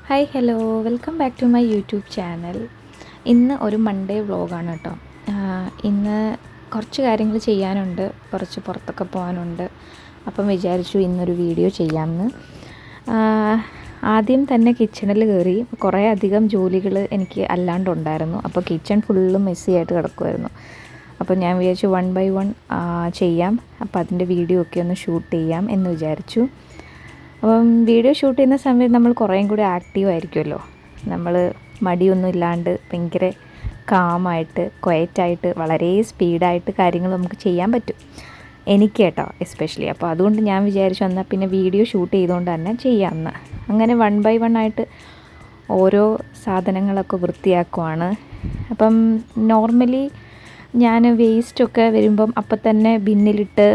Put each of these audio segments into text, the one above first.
Hi hello welcome back to my YouTube channel. ഇന്ന് ഒരു Monday വ്ളോഗാണ് കേട്ടോ. ഇന്ന് കുറച്ച് കാര്യങ്ങൾ ചെയ്യാനുണ്ട്, കുറച്ച് പുറത്തൊക്കെ പോകാനുണ്ട്. അപ്പം വിചാരിച്ചു ഇന്നൊരു വീഡിയോ ചെയ്യാമെന്ന്. ആദ്യം തന്നെ കിച്ചണിൽ കയറി കുറേ അധികം ജോലികൾ എനിക്ക് അല്ലാണ്ടുണ്ടായിരുന്നു. അപ്പോൾ കിച്ചൺ ഫുള്ളും മെസ്സി ആയിട്ട് കിടക്കുമായിരുന്നു. അപ്പോൾ ഞാൻ വിചാരിച്ചു 1 by 1 ചെയ്യാം. അപ്പോൾ അതിൻ്റെ വീഡിയോ ഒക്കെ ഒന്ന് ഷൂട്ട് ചെയ്യാം എന്ന് വിചാരിച്ചു. അപ്പം വീഡിയോ ഷൂട്ട് ചെയ്യുന്ന സമയത്ത് നമ്മൾ കുറേയും കൂടി ആക്റ്റീവ് ആയിരിക്കുമല്ലോ. നമ്മൾ മടിയൊന്നും ഇല്ലാണ്ട് ഭയങ്കര കാമായിട്ട് ക്വയറ്റായിട്ട് വളരെ സ്പീഡായിട്ട് കാര്യങ്ങൾ നമുക്ക് ചെയ്യാൻ പറ്റും, എനിക്ക് കേട്ടോ എസ്പെഷ്യലി. അപ്പോൾ അതുകൊണ്ട് ഞാൻ വിചാരിച്ചു എന്നാൽ പിന്നെ വീഡിയോ ഷൂട്ട് ചെയ്തുകൊണ്ട് തന്നെ ചെയ്യാമെന്ന്. അങ്ങനെ 1 by 1 ആയിട്ട് ഓരോ സാധനങ്ങളൊക്കെ വൃത്തിയാക്കുവാണ്. അപ്പം നോർമലി ഞാൻ വേസ്റ്റൊക്കെ വരുമ്പം അപ്പം തന്നെ ബിന്നിലിട്ട്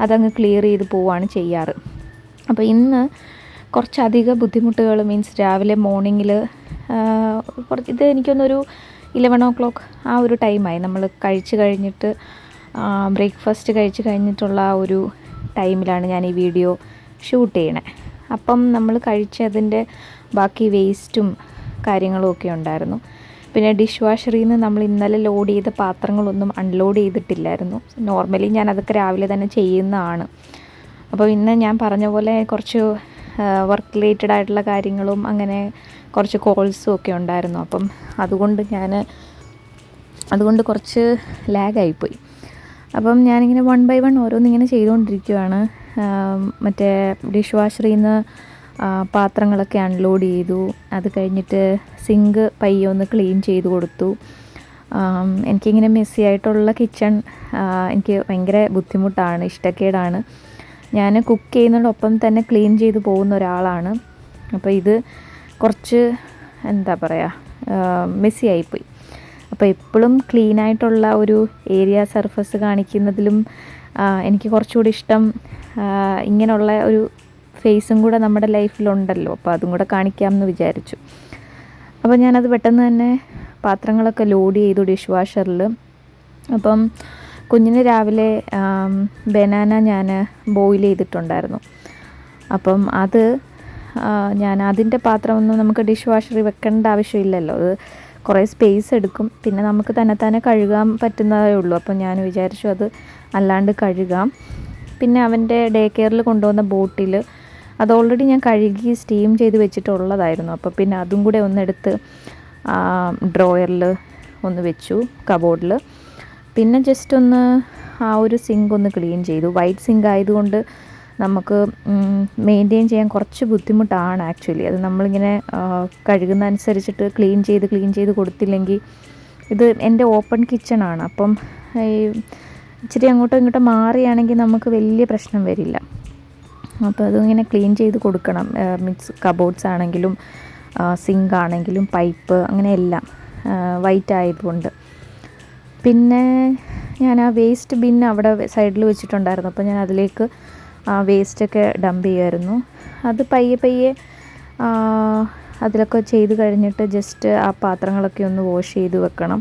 അതങ്ങ് ക്ലിയർ ചെയ്ത് പോവുകയാണ് ചെയ്യാറ്. അപ്പോൾ ഇന്ന് കുറച്ചധികം ബുദ്ധിമുട്ടുകൾ മീൻസ് രാവിലെ മോർണിംഗിൽ ഇത് എനിക്കൊന്നൊരു 11 o'clock ആ ഒരു ടൈമായി. നമ്മൾ കഴിച്ച് കഴിഞ്ഞിട്ട് ബ്രേക്ക്ഫാസ്റ്റ് കഴിച്ച് കഴിഞ്ഞിട്ടുള്ള ആ ഒരു ടൈമിലാണ് ഞാൻ ഈ വീഡിയോ ഷൂട്ട് ചെയ്യണേ. അപ്പം നമ്മൾ കഴിച്ചതിൻ്റെ ബാക്കി വേസ്റ്റും കാര്യങ്ങളും ഒക്കെ ഉണ്ടായിരുന്നു. പിന്നെ ഡിഷ് വാഷറിൽ നിന്ന് നമ്മൾ ഇന്നലെ ലോഡ് ചെയ്ത പാത്രങ്ങളൊന്നും അൺലോഡ് ചെയ്തിട്ടില്ലായിരുന്നു. നോർമലി ഞാൻ അതൊക്കെ രാവിലെ തന്നെ ചെയ്യുന്നതാണ്. അപ്പോൾ ഇന്ന് ഞാൻ പറഞ്ഞ പോലെ കുറച്ച് വർക്ക് റിലേറ്റഡ് ആയിട്ടുള്ള കാര്യങ്ങളും അങ്ങനെ കുറച്ച് കോൾസും ഒക്കെ ഉണ്ടായിരുന്നു. അപ്പം അതുകൊണ്ട് കുറച്ച് ലാഗായിപ്പോയി. അപ്പം ഞാനിങ്ങനെ 1 by 1 ഓരോന്നിങ്ങനെ ചെയ്തുകൊണ്ടിരിക്കുകയാണ്. മറ്റേ ഡിഷ് വാഷറിൽ നിന്ന് പാത്രങ്ങളൊക്കെ അൺലോഡ് ചെയ്തു. അത് കഴിഞ്ഞിട്ട് സിങ്ക് പയ്യെ ഒന്ന് ക്ലീൻ ചെയ്ത് കൊടുത്തു. എനിക്കിങ്ങനെ മെസ്സി ആയിട്ടുള്ള കിച്ചൺ എനിക്ക് ഭയങ്കര ബുദ്ധിമുട്ടാണ്, ഇഷ്ടക്കേടാണ്. ഞാൻ കുക്ക് ചെയ്യുന്നതോടൊപ്പം തന്നെ ക്ലീൻ ചെയ്ത് പോകുന്ന ഒരാളാണ്. അപ്പോൾ ഇത് കുറച്ച് എന്താ പറയുക, മെസ്സി ആയിപ്പോയി. അപ്പോൾ എപ്പോഴും ക്ലീനായിട്ടുള്ള ഒരു ഏരിയ സർഫസ് കാണിക്കുന്നതിലും എനിക്ക് കുറച്ചുകൂടി ഇഷ്ടം ഇങ്ങനെയുള്ള ഒരു ഫേസും കൂടെ നമ്മുടെ ലൈഫിലുണ്ടല്ലോ. അപ്പോൾ അതും കൂടെ കാണിക്കാമെന്ന് വിചാരിച്ചു. അപ്പോൾ ഞാനത് പെട്ടെന്ന് തന്നെ പാത്രങ്ങളൊക്കെ ലോഡ് ചെയ്തു ഡിഷ് വാഷറിൽ. അപ്പം കുഞ്ഞിന് രാവിലെ ബനാന ഞാൻ ബോയിൽ ചെയ്തിട്ടുണ്ടായിരുന്നു. അപ്പം ഞാൻ അതിൻ്റെ പാത്രമൊന്നും നമുക്ക് ഡിഷ് വാഷറിൽ വെക്കേണ്ട ആവശ്യമില്ലല്ലോ. അത് കുറേ സ്പേസ് എടുക്കും. പിന്നെ നമുക്ക് തന്നെ കഴുകാൻ പറ്റുന്നതേ ഉള്ളൂ. അപ്പം ഞാൻ വിചാരിച്ചു അത് അല്ലാണ്ട് കഴുകാം. പിന്നെ അവൻ്റെ ഡേ കെയറിൽ കൊണ്ടുവന്ന ബോട്ടിൽ അത് ഓൾറെഡി ഞാൻ കഴുകി സ്റ്റീം ചെയ്ത് വെച്ചിട്ടുള്ളതായിരുന്നു. അപ്പോൾ പിന്നെ അതും കൂടെ ഒന്നെടുത്ത് ഡ്രോയറിൽ ഒന്ന് വെച്ചു, കബോർഡിൽ. പിന്നെ ജസ്റ്റ് ഒന്ന് ആ ഒരു സിങ്ക് ഒന്ന് ക്ലീൻ ചെയ്തു. വൈറ്റ് സിങ്ക് ആയതുകൊണ്ട് നമുക്ക് മെയിൻറ്റെയിൻ ചെയ്യാൻ കുറച്ച് ബുദ്ധിമുട്ടാണ് ആക്ച്വലി. അത് നമ്മളിങ്ങനെ കഴുകുന്ന അനുസരിച്ചിട്ട് ക്ലീൻ ചെയ്ത് കൊടുത്തില്ലെങ്കിൽ, ഇത് എൻ്റെ ഓപ്പൺ കിച്ചണാണ്. അപ്പം ഇച്ചിരി അങ്ങോട്ടും ഇങ്ങോട്ടും മാറിയാണെങ്കിൽ നമുക്ക് വലിയ പ്രശ്നം വരില്ല. അപ്പോൾ അതിങ്ങനെ ക്ലീൻ ചെയ്ത് കൊടുക്കണം. മീൻസ് കബോർഡ്സ് ആണെങ്കിലും സിങ്ക് ആണെങ്കിലും പൈപ്പ് അങ്ങനെ എല്ലാം വൈറ്റ് ആയതുകൊണ്ട്. പിന്നെ ഞാൻ ആ വേസ്റ്റ് ബിൻ അവിടെ സൈഡിൽ വെച്ചിട്ടുണ്ടായിരുന്നു. അപ്പോൾ ഞാൻ അതിലേക്ക് വേസ്റ്റൊക്കെ ഡംപ് ചെയ്യുമായിരുന്നു. അത് പയ്യെ അതിലൊക്കെ ചെയ്ത് കഴിഞ്ഞിട്ട് ജസ്റ്റ് ആ പാത്രങ്ങളൊക്കെ ഒന്ന് വാഷ് ചെയ്ത് വെക്കണം.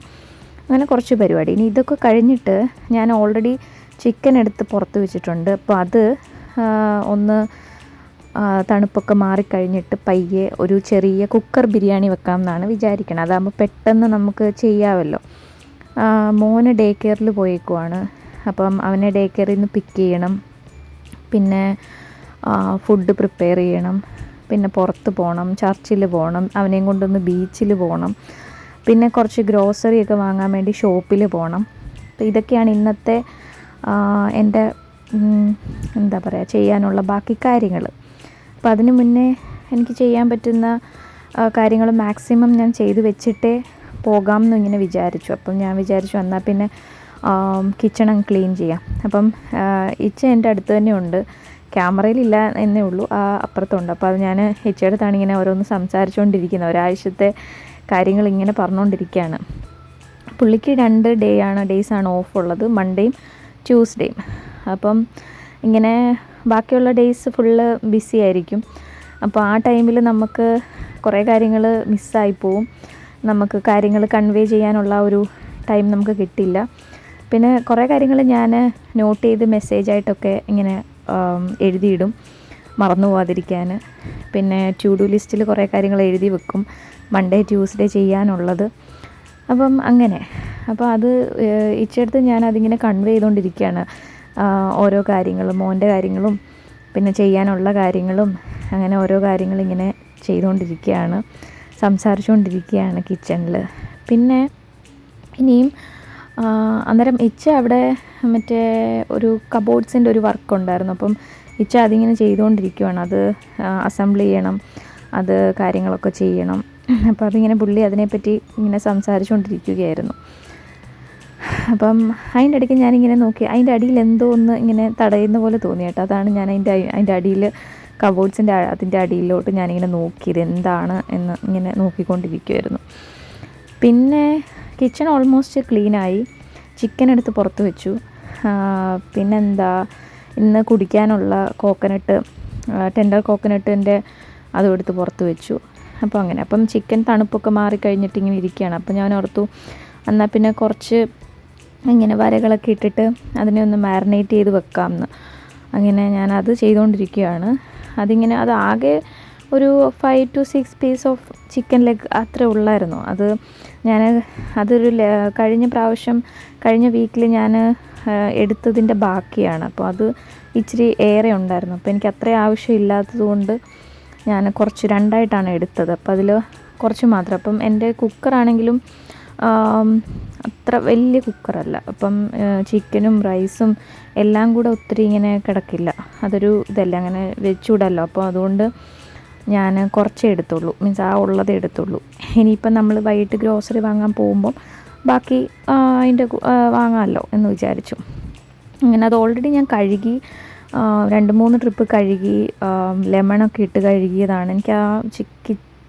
അങ്ങനെ കുറച്ച് പരിപാടി. ഇനി ഇതൊക്കെ കഴിഞ്ഞിട്ട് ഞാൻ ഓൾറെഡി ചിക്കൻ എടുത്ത് പുറത്ത് വെച്ചിട്ടുണ്ട്. അപ്പോൾ അത് ഒന്ന് തണുപ്പൊക്കെ മാറിക്കഴിഞ്ഞിട്ട് പയ്യെ ഒരു ചെറിയ കുക്കർ ബിരിയാണി വെക്കാമെന്നാണ് വിചാരിക്കണം. അതാകുമ്പോൾ പെട്ടെന്ന് നമുക്ക് ചെയ്യാമല്ലോ. മോന് ഡേ കെയറിൽ പോയേക്കുവാണ്. അപ്പം അവനെ ഡേ കെയറിൽ നിന്ന് പിക്ക് ചെയ്യണം. പിന്നെ ഫുഡ് പ്രിപ്പയർ ചെയ്യണം. പിന്നെ പുറത്ത് പോകണം, ചർച്ചിൽ പോകണം, അവനെയും കൊണ്ടൊന്ന് ബീച്ചിൽ പോകണം. പിന്നെ കുറച്ച് ഗ്രോസറിയൊക്കെ വാങ്ങാൻ വേണ്ടി ഷോപ്പിൽ പോകണം. അപ്പോൾ ഇതൊക്കെയാണ് ഇന്നത്തെ എൻ്റെ എന്താ പറയുക ചെയ്യാനുള്ള ബാക്കി കാര്യങ്ങൾ. അപ്പോൾ അതിന് മുന്നേ എനിക്ക് ചെയ്യാൻ പറ്റുന്ന കാര്യങ്ങൾ മാക്സിമം ഞാൻ ചെയ്ത് വെച്ചിട്ടേ പോകാം എന്ന് ഇങ്ങനെ വിചാരിച്ചു. അപ്പം ഞാൻ വിചാരിച്ചു എന്നാൽ പിന്നെ കിച്ചൺ ക്ലീൻ ചെയ്യാം. അപ്പം ഇച്ച എൻ്റെ അടുത്ത് തന്നെ ഉണ്ട്, ക്യാമറയിലില്ല എന്നേ ഉള്ളൂ, അപ്പുറത്തുണ്ട്. അപ്പോൾ അത് ഞാൻ ഇച്ചയുടെ അടുത്താണ് ഇങ്ങനെ ഓരോന്ന് സംസാരിച്ചുകൊണ്ടിരിക്കുന്നത്. ഒരാഴ്ചത്തെ കാര്യങ്ങൾ ഇങ്ങനെ പറഞ്ഞുകൊണ്ടിരിക്കുകയാണ്. പുള്ളിക്ക് 2 ഡേയ്സാണ് ഓഫ് ഉള്ളത്, മൺഡേയും ട്യൂസ്ഡേയും. അപ്പം ഇങ്ങനെ ബാക്കിയുള്ള ഡേയ്സ് ഫുള്ള് ബിസി ആയിരിക്കും. അപ്പോൾ ആ ടൈമിൽ നമുക്ക് കുറേ കാര്യങ്ങൾ മിസ്സായി പോവും. നമുക്ക് കാര്യങ്ങൾ കൺവേ ചെയ്യാനുള്ള ഒരു ടൈം നമുക്ക് കിട്ടില്ല. പിന്നെ കുറേ കാര്യങ്ങൾ ഞാൻ നോട്ട് ചെയ്ത് മെസ്സേജായിട്ടൊക്കെ ഇങ്ങനെ എഴുതിയിടും. മറന്നു പോകാതിരിക്കാൻ. പിന്നെ ടു ഡു ലിസ്റ്റിൽ കുറേ കാര്യങ്ങൾ എഴുതി വെക്കും, മൺഡേ ട്യൂസ്ഡേ ചെയ്യാനുള്ളത്. അപ്പം അങ്ങനെ അപ്പോൾ അത് ഇച്ചടുത്ത് ഞാൻ അതിങ്ങനെ കൺവേ ചെയ്തുകൊണ്ടിരിക്കുകയാണ്, ഓരോ കാര്യങ്ങളും, മോൻ്റെ കാര്യങ്ങളും പിന്നെ ചെയ്യാനുള്ള കാര്യങ്ങളും, അങ്ങനെ ഓരോ കാര്യങ്ങളിങ്ങനെ ചെയ്തുകൊണ്ടിരിക്കുകയാണ്, സംസാരിച്ചുകൊണ്ടിരിക്കുകയാണ് കിച്ചണിൽ. പിന്നെ ഇനിയും അന്നേരം ഇച്ച അവിടെ മറ്റേ ഒരു കബോർഡ്സിൻ്റെ ഒരു വർക്ക് ഉണ്ടായിരുന്നു. അപ്പം ഇച്ച അതിങ്ങനെ ചെയ്തുകൊണ്ടിരിക്കുകയാണ്, അത് അസംബിൾ ചെയ്യണം, അത് കാര്യങ്ങളൊക്കെ ചെയ്യണം. അപ്പോൾ അതിങ്ങനെ പുള്ളി അതിനെപ്പറ്റി ഇങ്ങനെ സംസാരിച്ചുകൊണ്ടിരിക്കുകയായിരുന്നു. അപ്പം അതിൻ്റെ ഇടയ്ക്ക് ഞാനിങ്ങനെ നോക്കി, അതിൻ്റെ അടിയിൽ എന്തോ ഒന്ന് ഇങ്ങനെ തടയുന്ന പോലെ തോന്നി കേട്ടോ. അതാണ് ഞാൻ അതിൻ്റെ അടിയിൽ കബോർഡ്സിൻ്റെ അതിൻ്റെ അടിയിലോട്ട് ഞാനിങ്ങനെ നോക്കിയത് എന്താണ് എന്ന് ഇങ്ങനെ നോക്കിക്കൊണ്ടിരിക്കുമായിരുന്നു. പിന്നെ കിച്ചൺ ഓൾമോസ്റ്റ് ക്ലീനായി, ചിക്കൻ എടുത്ത് പുറത്ത് വെച്ചു. പിന്നെന്താ, ഇന്ന് കുടിക്കാനുള്ള കോക്കനട്ട്, ടെൻഡർ കോക്കനട്ടിൻ്റെ അതും എടുത്ത് പുറത്ത് വെച്ചു. അപ്പോൾ അങ്ങനെ, അപ്പം ചിക്കൻ തണുപ്പൊക്കെ മാറിക്കഴിഞ്ഞിട്ട് ഇങ്ങനെ ഇരിക്കുകയാണ്. അപ്പോൾ ഞാൻ ഓർത്തു എന്നാൽ പിന്നെ കുറച്ച് ഇങ്ങനെ വരകളൊക്കെ ഇട്ടിട്ട് അതിനെ ഒന്ന് മാരിനേറ്റ് ചെയ്ത് വെക്കാമെന്ന്. അങ്ങനെ ഞാനത് ചെയ്തുകൊണ്ടിരിക്കുകയാണ്. അതിങ്ങനെ അത് ആകെ ഒരു 5 to 6 piece of chicken leg അത്രേ ഉള്ളായിരുന്നു. അത് ഞാൻ അതൊരു കഴിഞ്ഞ വീക്കിൽ ഞാൻ എടുത്തതിൻ്റെ ബാക്കിയാണ്. അപ്പോൾ അത് ഇച്ചിരി ഏറെ ഉണ്ടായിരുന്നു. അപ്പോൾ എനിക്ക് അത്രയും ആവശ്യമില്ലാത്തത് കൊണ്ട് ഞാൻ കുറച്ച് രണ്ടായിട്ടാണ് എടുത്തത്. അപ്പോൾ അതിൽ കുറച്ച് മാത്രം. അപ്പം എൻ്റെ കുക്കറാണെങ്കിലും അത്ര വലിയ കുക്കറല്ല. അപ്പം ചിക്കനും റൈസും എല്ലാം കൂടെ ഒത്തിരി ഇങ്ങനെ കിടക്കില്ല, അതൊരു ഇതല്ല, അങ്ങനെ വെച്ചുവിടല്ലോ. അപ്പോൾ അതുകൊണ്ട് ഞാൻ കുറച്ചേ എടുത്തുള്ളൂ, മീൻസ് ആ ഉള്ളതേ എടുത്തുള്ളൂ. ഇനിയിപ്പം നമ്മൾ വൈകിട്ട് ഗ്രോസറി വാങ്ങാൻ പോകുമ്പം ബാക്കി അതിൻ്റെ വാങ്ങാമല്ലോ എന്ന് വിചാരിച്ചു. അങ്ങനെ അത് ഓൾറെഡി ഞാൻ കഴുകി, 2-3 ട്രിപ്പ് കഴുകി, ലെമണൊക്കെ ഇട്ട് കഴുകിയതാണ്. എനിക്ക് ആ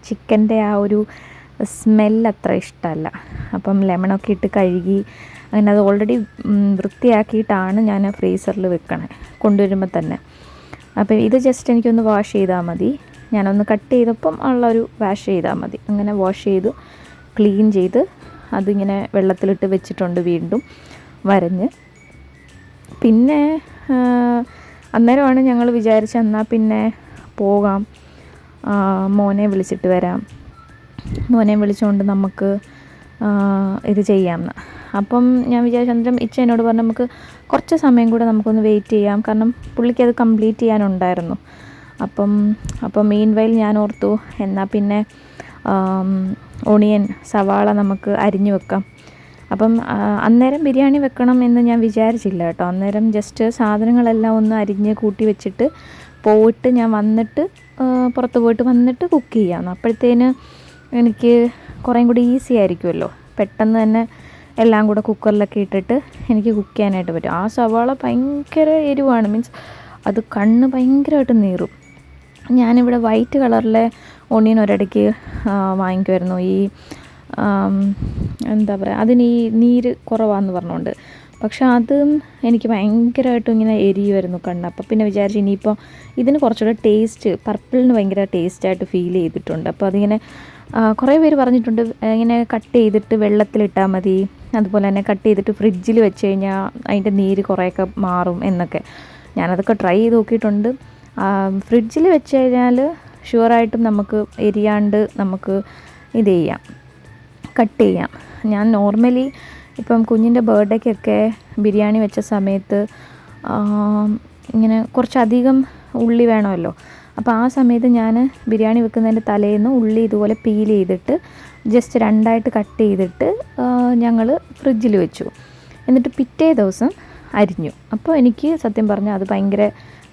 ചിക്കൻ്റെ ആ ഒരു സ്മെല്ല് അത്ര ഇഷ്ടമല്ല. അപ്പം ലെമണൊക്കെ ഇട്ട് കഴുകി, അങ്ങനെ അത് ഓൾറെഡി വൃത്തിയാക്കിയിട്ടാണ് ഞാൻ ഫ്രീസറിൽ വെക്കണേ കൊണ്ടുവരുമ്പോൾ തന്നെ. അപ്പോൾ ഇത് ജസ്റ്റ് എനിക്കൊന്ന് വാഷ് ചെയ്താൽ മതി, ഞാനൊന്ന് കട്ട് ചെയ്തപ്പം ഉള്ളൊരു വാഷ് ചെയ്താൽ മതി. അങ്ങനെ വാഷ് ചെയ്ത് ക്ലീൻ ചെയ്ത് അതിങ്ങനെ വെള്ളത്തിലിട്ട് വെച്ചിട്ടുണ്ട് വീണ്ടും വരഞ്ഞ്. പിന്നെ അന്നേരമാണ് ഞങ്ങൾ വിചാരിച്ചത് എന്നാൽ പിന്നെ പോകാം, മോനെ വിളിച്ചിട്ട് വരാം, മോനെ വിളിച്ചുകൊണ്ട് നമുക്ക് ഇത് ചെയ്യാമെന്ന്. അപ്പം ഞാൻ വിചാരിച്ചു, അന്നേരം ഇച്ച എന്നോട് പറഞ്ഞു നമുക്ക് കുറച്ച് സമയം കൂടെ നമുക്കൊന്ന് വെയിറ്റ് ചെയ്യാം, കാരണം പുള്ളിക്ക് അത് കംപ്ലീറ്റ് ചെയ്യാനുണ്ടായിരുന്നു. അപ്പം മീൻവൈൽ ഞാൻ ഓർത്തു എന്നാൽ പിന്നെ ഓണിയൻ, സവാള നമുക്ക് അരിഞ്ഞു വെക്കാം. അപ്പം അന്നേരം ബിരിയാണി വെക്കണം എന്ന് ഞാൻ വിചാരിച്ചില്ല കേട്ടോ. അന്നേരം ജസ്റ്റ് സാധനങ്ങളെല്ലാം ഒന്ന് അരിഞ്ഞ് കൂട്ടി വെച്ചിട്ട് പോയിട്ട് ഞാൻ വന്നിട്ട് പുറത്ത് പോയിട്ട് വന്നിട്ട് കുക്ക് ചെയ്യാമെന്ന്. അപ്പോഴത്തേന് എനിക്ക് കുറേയും കൂടി ഈസി ആയിരിക്കുമല്ലോ, പെട്ടെന്ന് തന്നെ എല്ലാം കൂടെ കുക്കറിലൊക്കെ ഇട്ടിട്ട് എനിക്ക് കുക്ക് ചെയ്യാനായിട്ട് പറ്റും. ആ സവാള ഭയങ്കര എരിവാണ്, മീൻസ് അത് കണ്ണ് ഭയങ്കരമായിട്ട് നീറും. ഞാനിവിടെ വൈറ്റ് കളറിലെ ഓണിയൻ ഒരിടയ്ക്ക് വാങ്ങിക്കുമായിരുന്നു, ഈ എന്താ പറയുക, അതിന് ഈ നീര് കുറവാന്ന് പറഞ്ഞുകൊണ്ട്. പക്ഷെ അതും എനിക്ക് ഭയങ്കരമായിട്ടും ഇങ്ങനെ എരിയുമായിരുന്നു കണ്ണ്. അപ്പം പിന്നെ വിചാരിച്ചു ഇനിയിപ്പോൾ ഇതിന് കുറച്ചുകൂടെ ടേസ്റ്റ്, പർപ്പിളിന് ഭയങ്കര ടേസ്റ്റായിട്ട് ഫീൽ ചെയ്തിട്ടുണ്ട്. അപ്പോൾ അതിങ്ങനെ കുറേ പേര് പറഞ്ഞിട്ടുണ്ട് ഇങ്ങനെ കട്ട് ചെയ്തിട്ട് വെള്ളത്തിലിട്ടാൽ മതി, അതുപോലെ തന്നെ കട്ട് ചെയ്തിട്ട് ഫ്രിഡ്ജിൽ വെച്ച് കഴിഞ്ഞാൽ അതിൻ്റെ നീര് കുറേയൊക്കെ മാറും എന്നൊക്കെ. ഞാനതൊക്കെ ട്രൈ ചെയ്ത് നോക്കിയിട്ടുണ്ട്. ഫ്രിഡ്ജിൽ വെച്ച് കഴിഞ്ഞാൽ ഷുവറായിട്ടും നമുക്ക് എരിയാണ്ട് നമുക്ക് ഇത് ചെയ്യാം, കട്ട് ചെയ്യാം. ഞാൻ നോർമലി ഇപ്പം കുഞ്ഞിൻ്റെ ബർത്ത്ഡേക്കൊക്കെ ബിരിയാണി വെച്ച സമയത്ത് ഇങ്ങനെ കുറച്ചധികം ഉള്ളി വേണമല്ലോ. അപ്പോൾ ആ സമയത്ത് ഞാൻ ബിരിയാണി വെക്കുന്നതിൻ്റെ തലേന്ന് ഉള്ളി ഇതുപോലെ പീൽ ചെയ്തിട്ട് ജസ്റ്റ് രണ്ടായിട്ട് കട്ട് ചെയ്തിട്ട് ഞങ്ങൾ ഫ്രിഡ്ജിൽ വെച്ചു. എന്നിട്ട് പിറ്റേ ദിവസം അരിഞ്ഞു. അപ്പോൾ എനിക്ക് സത്യം പറഞ്ഞാൽ അത് ഭയങ്കര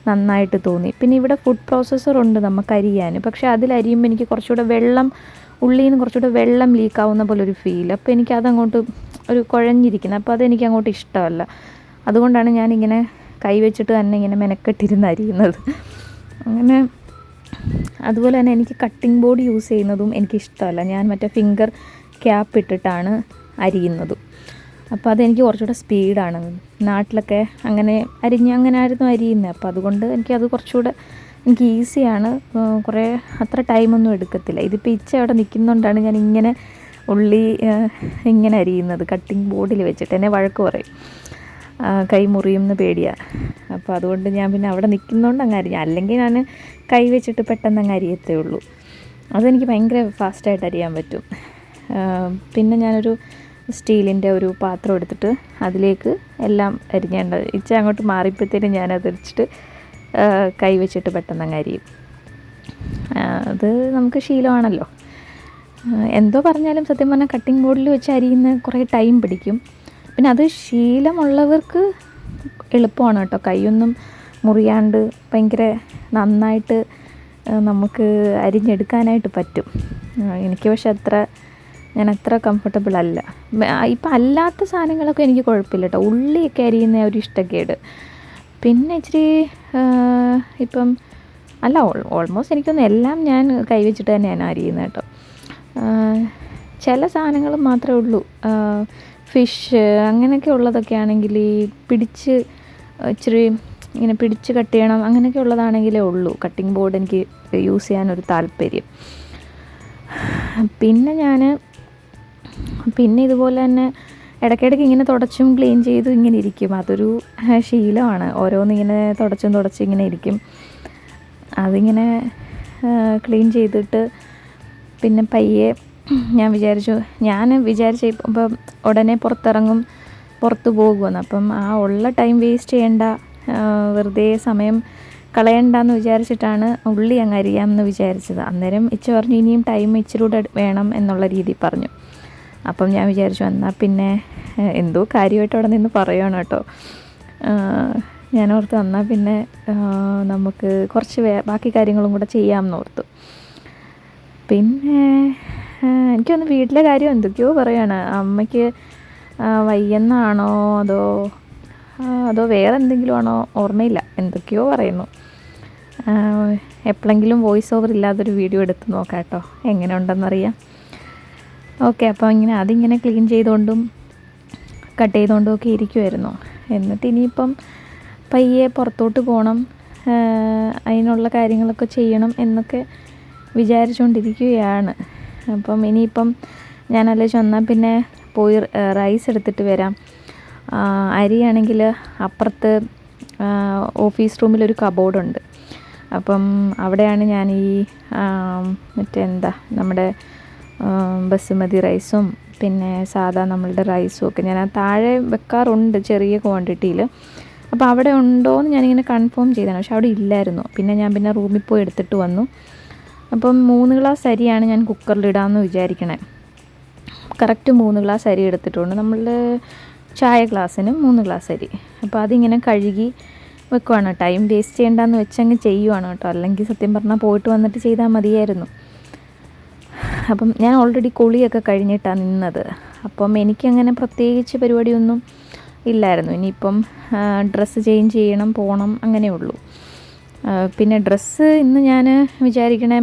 നന്നായിട്ട് തോന്നി. പിന്നെ ഇവിടെ ഫുഡ് പ്രോസസ്സറുണ്ട് നമുക്ക് അരിയാൻ, പക്ഷേ അതിലരിയുമ്പോൾ എനിക്ക് കുറച്ചുകൂടെ ഉള്ളിയിൽ നിന്ന് കുറച്ചുകൂടെ വെള്ളം ലീക്കാവുന്ന പോലെ ഒരു ഫീൽ. അപ്പോൾ എനിക്കതങ്ങോട്ട് ഒരു കുഴഞ്ഞിരിക്കുന്നത്, അപ്പോൾ അതെനിക്ക് അങ്ങോട്ട് ഇഷ്ടമല്ല. അതുകൊണ്ടാണ് ഞാനിങ്ങനെ കൈവച്ചിട്ട് തന്നെ ഇങ്ങനെ മെനക്കെട്ടിരുന്ന് അരിയുന്നത്. അങ്ങനെ അതുപോലെ തന്നെ എനിക്ക് കട്ടിംഗ് ബോർഡ് യൂസ് ചെയ്യുന്നതും എനിക്കിഷ്ടമല്ല. ഞാൻ മറ്റേ ഫിംഗർ ക്യാപ്പ് ഇട്ടിട്ടാണ് അരിയുന്നതും. അപ്പോൾ അതെനിക്ക് കുറച്ചുകൂടെ സ്പീഡാണ്. നാട്ടിലൊക്കെ അങ്ങനെ ആയിരുന്നു അരിയുന്നത്. അപ്പോൾ അതുകൊണ്ട് എനിക്കത് കുറച്ചുകൂടെ എനിക്ക് ഈസിയാണ്, കുറേ അത്ര ടൈമൊന്നും എടുക്കത്തില്ല. ഇതിപ്പോൾ ഇച്ച അവിടെ നിൽക്കുന്നതുകൊണ്ടാണ് ഞാൻ ഇങ്ങനെ ഉള്ളി ഇങ്ങനെ അരിയുന്നത് കട്ടിംഗ് ബോർഡിൽ വെച്ചിട്ട്. എന്നെ വഴക്ക് പറയും. കൈ മുറിയുമെന്ന് പേടിയാണ്. അപ്പോൾ അതുകൊണ്ട് ഞാൻ പിന്നെ അവിടെ നിൽക്കുന്നതുകൊണ്ട് അങ്ങ് അരിഞ്ഞു. അല്ലെങ്കിൽ ഞാൻ കൈ വെച്ചിട്ട് പെട്ടെന്ന് അങ്ങ് അരിയത്തേ ഉള്ളൂ. അതെനിക്ക് ഭയങ്കര ഫാസ്റ്റായിട്ട് അരിയാൻ പറ്റും. പിന്നെ ഞാനൊരു സ്റ്റീലിൻ്റെ ഒരു പാത്രം എടുത്തിട്ട് അതിലേക്ക് എല്ലാം അരിഞ്ഞേണ്ടത് അങ്ങോട്ട് മാറിയപ്പോഴത്തേനും ഞാനത് വെച്ചിട്ട് കൈ വെച്ചിട്ട് പെട്ടെന്ന് അങ്ങ് അരിയും. അത് നമുക്ക് ശീലമാണല്ലോ. എന്തോ പറഞ്ഞാലും സത്യം പറഞ്ഞാൽ കട്ടിംഗ് ബോർഡിൽ വെച്ച് അരിയുന്ന കുറേ ടൈം പിടിക്കും. പിന്നെ അത് ശീലമുള്ളവർക്ക് എളുപ്പമാണ് കേട്ടോ. കൈയൊന്നും മുറിയാണ്ട് ഭയങ്കര നന്നായിട്ട് നമുക്ക് അരിഞ്ഞെടുക്കാനായിട്ട് പറ്റും. എനിക്ക് പക്ഷെ ഞാൻ അത്ര കംഫർട്ടബിൾ അല്ല. ഇപ്പം അല്ലാത്ത സാധനങ്ങളൊക്കെ എനിക്ക് കുഴപ്പമില്ല കേട്ടോ. ഉള്ളിയൊക്കെ അരിയുന്ന ഒരു ഇഷ്ടക്കേട്. പിന്നെ ഇച്ചിരി ഇപ്പം അല്ല ഓൾമോസ്റ്റ് എനിക്കൊന്നും എല്ലാം ഞാൻ കൈവച്ചിട്ട് തന്നെയാണ് അരിയുന്നത് കേട്ടോ. ചില സാധനങ്ങൾ മാത്രമേ ഉള്ളൂ. ഫിഷ് അങ്ങനെയൊക്കെ ഉള്ളതൊക്കെ ആണെങ്കിൽ ഈ ഇച്ചിരി ഇങ്ങനെ പിടിച്ച് കട്ട് ചെയ്യണം അങ്ങനെയൊക്കെ ഉള്ളതാണെങ്കിലേ ഉള്ളൂ കട്ടിംഗ് ബോർഡ് എനിക്ക് യൂസ് ചെയ്യാനൊരു താല്പര്യം. പിന്നെ ഇതുപോലെ തന്നെ ഇടയ്ക്കിടയ്ക്ക് ഇങ്ങനെ തുടച്ചും ക്ലീൻ ചെയ്തും ഇങ്ങനെ ഇരിക്കും. അതൊരു ശീലമാണ്. ഓരോന്നിങ്ങനെ തുടച്ച് ഇങ്ങനെ ഇരിക്കും. അതിങ്ങനെ ക്ലീൻ ചെയ്തിട്ട് പിന്നെ പയ്യെ ഞാൻ വിചാരിച്ചു ഇപ്പം ഉടനെ പുറത്ത് പോകുമെന്ന്. അപ്പം ആ ഉള്ള ടൈം വേസ്റ്റ് ചെയ്യണ്ട, വെറുതെ സമയം കളയണ്ടെന്ന് വിചാരിച്ചിട്ടാണ് ഉള്ളി അങ്ങ് അരിയാമെന്ന് വിചാരിച്ചത്. അന്നേരം പറഞ്ഞു ഇനിയും ടൈം ഇച്ചിരി കൂടെ വേണം എന്നുള്ള രീതിയിൽ പറഞ്ഞു. അപ്പം ഞാൻ വിചാരിച്ചു എന്നാൽ പിന്നെ എന്തോ കാര്യമായിട്ട് അവിടെ നിന്ന് പറയുകയാണ് കേട്ടോ. ഞാനോർത്ത് എന്നാൽ പിന്നെ നമുക്ക് കുറച്ച് ബാക്കി കാര്യങ്ങളും കൂടെ ചെയ്യാമെന്ന് ഓർത്തു. പിന്നെ എനിക്കൊന്ന് വീട്ടിലെ കാര്യം എന്തൊക്കെയോ പറയുകയാണ്. അമ്മയ്ക്ക് വയ്യെന്നാണോ അതോ വേറെ എന്തെങ്കിലും ആണോ ഓർമ്മയില്ല, എന്തൊക്കെയോ പറയുന്നു. എപ്പോഴെങ്കിലും വോയിസ് ഓവർ ഇല്ലാതൊരു വീഡിയോ എടുത്ത് നോക്കാം കേട്ടോ, എങ്ങനെ ഉണ്ടെന്നറിയാം. ഓക്കെ, അപ്പോൾ അതിങ്ങനെ ക്ലീൻ ചെയ്തുകൊണ്ടും കട്ട് ചെയ്തുകൊണ്ടും ഒക്കെ ഇരിക്കുമായിരുന്നു. എന്നിട്ട് ഇനിയിപ്പം പയ്യെ പുറത്തോട്ട് പോകണം, അതിനുള്ള കാര്യങ്ങളൊക്കെ ചെയ്യണം എന്നൊക്കെ വിചാരിച്ചുകൊണ്ടിരിക്കുകയാണ്. അപ്പം ഇനിയിപ്പം ഞാനല്ലേ ചെന്നാൽ പിന്നെ പോയി റൈസ് എടുത്തിട്ട് വരാം. അരിയാണെങ്കിൽ അപ്പുറത്ത് ഓഫീസ് റൂമിലൊരു കബോർഡുണ്ട്. അപ്പം അവിടെയാണ് ഞാൻ ഈ നമ്മുടെ ബസുമതി റൈസും പിന്നെ സാധാ നമ്മളുടെ റൈസും ഒക്കെ ഞാൻ താഴെ വെക്കാറുണ്ട് ചെറിയ ക്വാണ്ടിറ്റിയിൽ. അപ്പോൾ അവിടെ ഉണ്ടോ എന്ന് ഞാനിങ്ങനെ കൺഫേം ചെയ്തതാണ്, പക്ഷെ അവിടെ ഇല്ലായിരുന്നു. പിന്നെ റൂമിൽ പോയി എടുത്തിട്ട് വന്നു. അപ്പം 3 ഗ്ലാസ് അരിയാണ് ഞാൻ കുക്കറിലിടാമെന്ന് വിചാരിക്കണേ. കറക്റ്റ് 3 ഗ്ലാസ് അരി എടുത്തിട്ടുണ്ട്. നമ്മൾ ചായ ഗ്ലാസ്സിന് 3 ഗ്ലാസ് അരി. അപ്പോൾ അതിങ്ങനെ കഴുകി വെക്കുവാണ്. ടൈം വേസ്റ്റ് ചെയ്യേണ്ടെന്ന് വെച്ചങ്ങ് ചെയ്യുവാണ് കേട്ടോ. അല്ലെങ്കിൽ സത്യം പറഞ്ഞാൽ പോയിട്ട് വന്നിട്ട് ചെയ്താൽ മതിയായിരുന്നു. അപ്പം ഞാൻ ഓൾറെഡി കുളിയൊക്കെ കഴിഞ്ഞിട്ടാണ് നിന്നത്. അപ്പം എനിക്കങ്ങനെ പ്രത്യേകിച്ച് പരിപാടിയൊന്നും ഇല്ലായിരുന്നു. ഇനിയിപ്പം ഡ്രസ്സ് ചേഞ്ച് ചെയ്യണം, പോകണം, അങ്ങനെ ഉള്ളൂ. പിന്നെ ഡ്രസ്സ് ഇന്ന് ഞാൻ വിചാരിക്കണേ